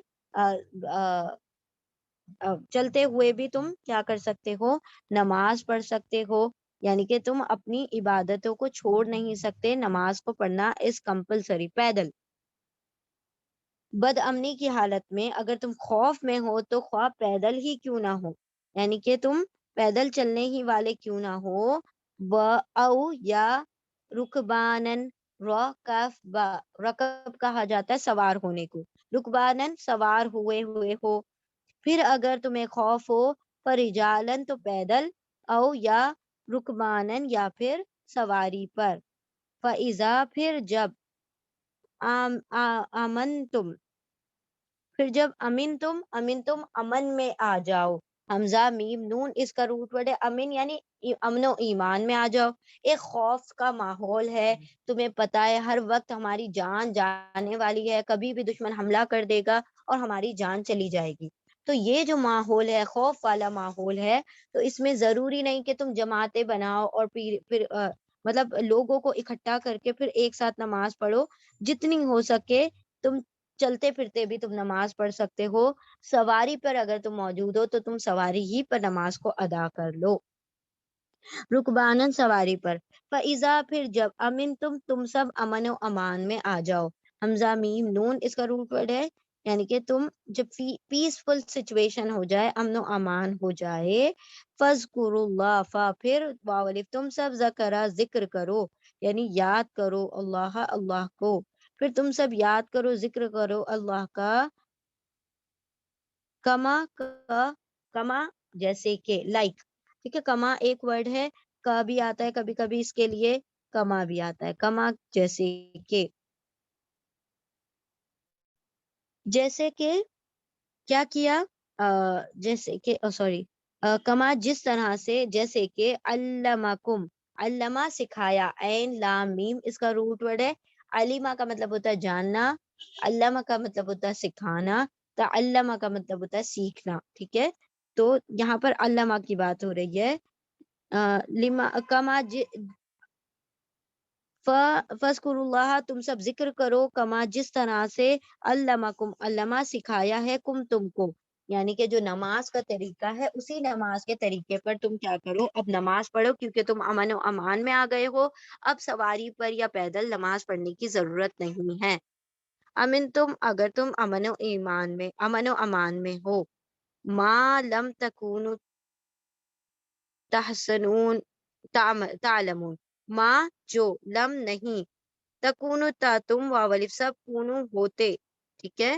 چلتے ہوئے بھی تم کیا کر سکتے ہو، نماز پڑھ سکتے ہو، یعنی کہ تم اپنی عبادتوں کو چھوڑ نہیں سکتے، نماز کو پڑھنا از کمپلسری، پیدل۔ بد امنی کی حالت میں اگر تم خوف میں ہو تو خواہ پیدل ہی کیوں نہ ہو، یعنی کہ تم پیدل چلنے ہی والے کیوں نہ ہو، او یا رکبانن، رکب کہا جاتا ہے سوار ہونے کو، رکبانن سوار ہوئے ہو۔ پھر اگر تمہیں خوف ہو فرجالن تو پیدل، او یا رکبانن یا پھر سواری پر، فَإِذَا پھر جب امنتم پھر جب امن تم امن میں آ جاؤ، حمزہ میم نون اس کا روٹ ورڈ ہے، امن یعنی امن و ایمان میں آ جاؤ، ایک خوف کا ماحول ہے، تمہیں پتا ہے ہر وقت ہماری جان جانے والی ہے، کبھی بھی دشمن حملہ کر دے گا اور ہماری جان چلی جائے گی، تو یہ جو ماحول ہے خوف والا ماحول ہے، تو اس میں ضروری نہیں کہ تم جماعتیں بناؤ اور پھر مطلب لوگوں کو اکٹھا کر کے پھر ایک ساتھ نماز پڑھو، جتنی ہو سکے تم چلتے پھرتے بھی تم نماز پڑھ سکتے ہو، سواری پر اگر تم موجود ہو تو تم سواری ہی پر نماز کو ادا کر لو، رکبانن سواری پر، فَإِذَا پھر جب امن تم سب امن و امان میں آ جاؤ، حمزہ میم نون اس کا روٹ ورڈ ہے، یعنی کہ تم جب پیسفل سچویشن ہو جائے، امن و امان ہو جائے، فَاذْكُرُوا اللَّهَ پھر واو الف تم سب ذکر کرو، یعنی یاد کرو اللہ کو، پھر تم سب یاد کرو ذکر کرو اللہ کا، کما جیسے کہ لائک، ٹھیک ہے، کما ایک ورڈ ہے، کا بھی آتا ہے کبھی کبھی اس کے لیے، کما بھی آتا ہے، کما جیسے کہ کیا کیا، جیسے کہ سوری کما جس طرح سے، جیسے کہ علمکم، علمہ سکھایا، عین لام میم اس کا روٹ ورڈ ہے، علیمہ کا مطلب ہوتا ہے جاننا، علمہ کا مطلب ہوتا ہے سکھانا، تعلمہ کا مطلب ہوتا ہے سیکھنا، ٹھیک ہے، تو یہاں پر علمہ کی بات ہو رہی ہے، کما فَاذْكُرُوا اللَّهَ تم سب ذکر کرو، کما جس طرح سے، علمکم علمہ سکھایا ہے، تم کو، یعنی کہ جو نماز کا طریقہ ہے اسی نماز کے طریقے پر تم کیا کرو، اب نماز پڑھو، کیونکہ تم امن و امان میں آ گئے ہو، اب سواری پر یا پیدل نماز پڑھنے کی ضرورت نہیں ہے، امن تم اگر تم امن و امان میں ہو، ما لم تکونوا تحسنون تعلمون، ما جو، لم نہیں، تکونو تم واولف سب، کونو ہوتے، ٹھیک ہے،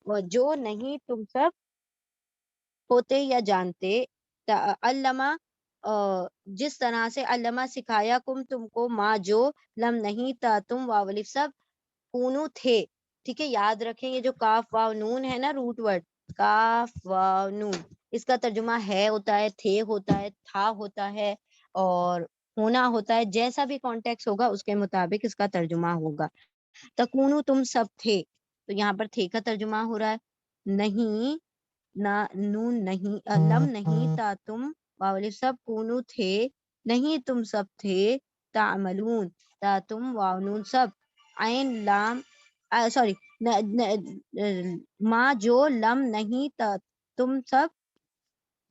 اور جو نہیں تم سب ہوتے یا جانتے، علمہ جس طرح سے، علمہ سکھایا، تم کو، ما جو، لم نہیں، تم واولف سب، کونو تھے، ٹھیک ہے، یاد رکھیں یہ جو کاف واو نون ہے نا روٹ ورڈ، کاف واو نون، اس کا ترجمہ ہے ہوتا ہے، تھے ہوتا ہے، تھا ہوتا ہے، اور ہونا ہوتا ہے، جیسا بھی کانٹیکس ہوگا اس کے مطابق اس کا ترجمہ ہوگا. تکونو تم سب تھے، تو یہاں پر تھے کا ترجمہ ہو رہا ہے. نہیں، نہ نون نہیں، لم نہیں، تا تم واو الف سب، کونو تھے، نہیں تم سب تھے، تعملون تا تم واو نون سب، عین لام سوری ما جو، لم نہیں تا تم سب.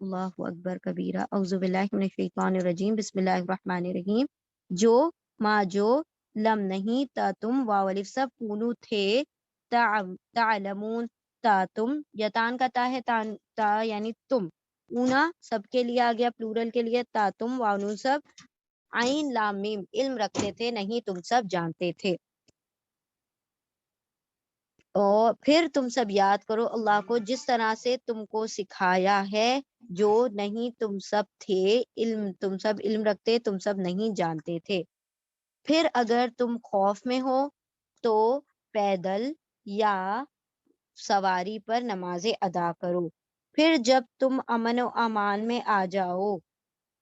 اللہ اکبر کبیرہ، اعوذ باللہ من الشیطان الرجیم، بسم اللہ الرحمن الرحیم. جو، ما جو، لم نہیں، تا تم واو الف سب، کونو تھے، تعلمون تا تم، یا تان کا تا ہے، تا یعنی تم، اونا سب کے لیے آ گیا پلورل کے لیے، تا تم واو نون سب، عین لام میم علم رکھتے تھے، نہیں تم سب جانتے تھے. اور پھر تم سب یاد کرو اللہ کو جس طرح سے تم کو سکھایا ہے، جو نہیں تم سب تھے، علم تم سب علم رکھتے، تم سب نہیں جانتے تھے. پھر اگر تم خوف میں ہو تو پیدل یا سواری پر نمازیں ادا کرو. پھر جب تم امن و امان میں آ جاؤ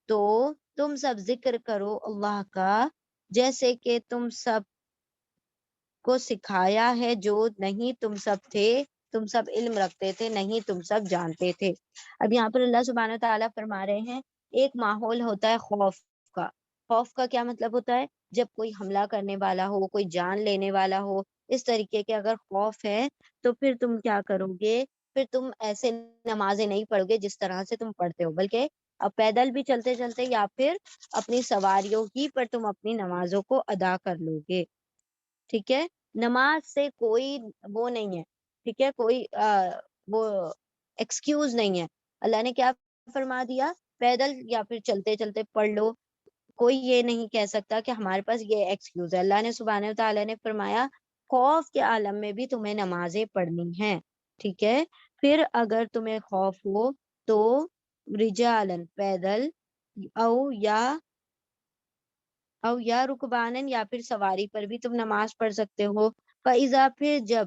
تو تم سب ذکر کرو اللہ کا، جیسے کہ تم سب کو سکھایا ہے، جو نہیں تم سب تھے، تم سب علم رکھتے تھے، نہیں تم سب جانتے تھے. اب یہاں پر اللہ سبحانہ تعالیٰ فرما رہے ہیں ایک ماحول ہوتا ہے خوف کا. خوف کا کیا مطلب ہوتا ہے؟ جب کوئی حملہ کرنے والا ہو، کوئی جان لینے والا ہو، اس طریقے کے اگر خوف ہے تو پھر تم کیا کرو گے؟ پھر تم ایسے نمازیں نہیں پڑھو گے جس طرح سے تم پڑھتے ہو، بلکہ اب پیدل بھی چلتے چلتے یا پھر اپنی سواریوں ہی پر تم اپنی نمازوں کو ادا کر لو گے. ٹھیک ہے، نماز سے کوئی وہ نہیں ہے، ٹھیک ہے، کوئی وہ ایکسکیوز نہیں ہے. اللہ نے کیا فرما دیا؟ پیدل یا پھر چلتے چلتے پڑھ لو. کوئی یہ نہیں کہہ سکتا کہ ہمارے پاس یہ ایکسکیوز ہے. اللہ نے سبحانہ تعالیٰ نے فرمایا خوف کے عالم میں بھی تمہیں نمازیں پڑھنی ہیں. ٹھیک ہے، پھر اگر تمہیں خوف ہو تو رجالن پیدل، او یا رکبانن یا پھر سواری پر بھی تم نماز پڑھ سکتے ہو. فَإِذَا پھر جب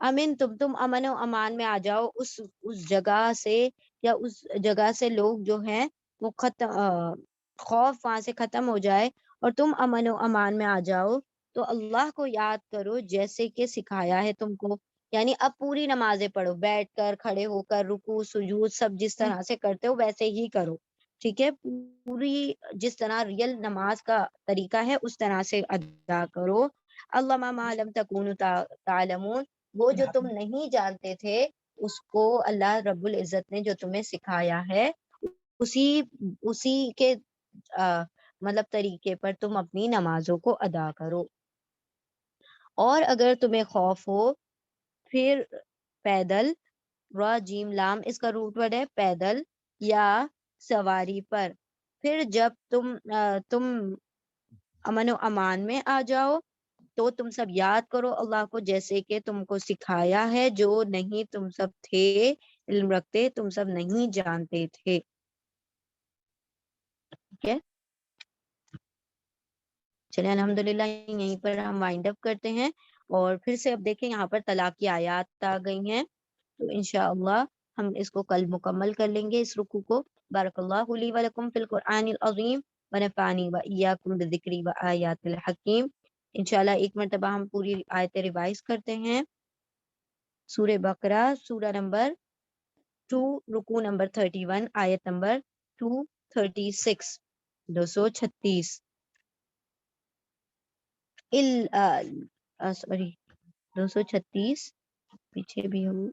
امن تم امن و امان میں آ جاؤ اس جگہ سے، یا اس جگہ سے لوگ جو ہیں وہ خوف وہاں سے ختم ہو جائے اور تم امن و امان میں آ جاؤ، تو اللہ کو یاد کرو جیسے کہ سکھایا ہے تم کو. یعنی اب پوری نمازیں پڑھو، بیٹھ کر، کھڑے ہو کر، رکوع سجود سب جس طرح سے کرتے ہو ویسے ہی کرو. ٹھیک ہے، پوری جس طرح ریل نماز کا طریقہ ہے اس طرح سے ادا کرو. اللہ ما لم تکونوا تعلمون، وہ جو تم نہیں جانتے تھے اس کو اللہ رب العزت نے جو تمہیں سکھایا ہے، اسی کے مطلب طریقے پر تم اپنی نمازوں کو ادا کرو. اور اگر تمہیں خوف ہو پھر پیدل، را جیم لام اس کا روٹ ورڈ ہے، پیدل یا سواری پر. پھر جب تم امن و امان میں آ جاؤ تو تم سب یاد کرو اللہ کو جیسے کہ تم کو سکھایا ہے، جو نہیں تم سب تھے علم رکھتے، تم سب نہیں جانتے تھے. ٹھیک ہے، چلیں الحمدللہ یہیں پر ہم وائنڈ اپ کرتے ہیں. اور پھر سے اب دیکھیں یہاں پر طلاق کی آیات آ گئی ہیں، تو انشاءاللہ ہم اس کو کل مکمل کر لیں گے اس رکوع کو. بارک اللہ لی ولکم فی القرآن العظیم ونفعنی وایاکم بذکری وآیات الحکیم. انشاءاللہ ایک مرتبہ ہم پوری آیتیں ریوائز کرتے ہیں. سورہ بقرہ سورہ نمبر 2 رکوع نمبر 31 آیت نمبر 236 236 سوری 236 پیچھے بھی ہوں.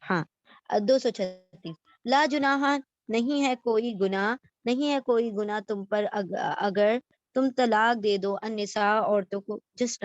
ہاں 236 لا جناح نہیں ہے کوئی گناہ، نہیں ہے کوئی گناہ تم پر اگر تم طلاق دے دو النساء عورتوں کو جس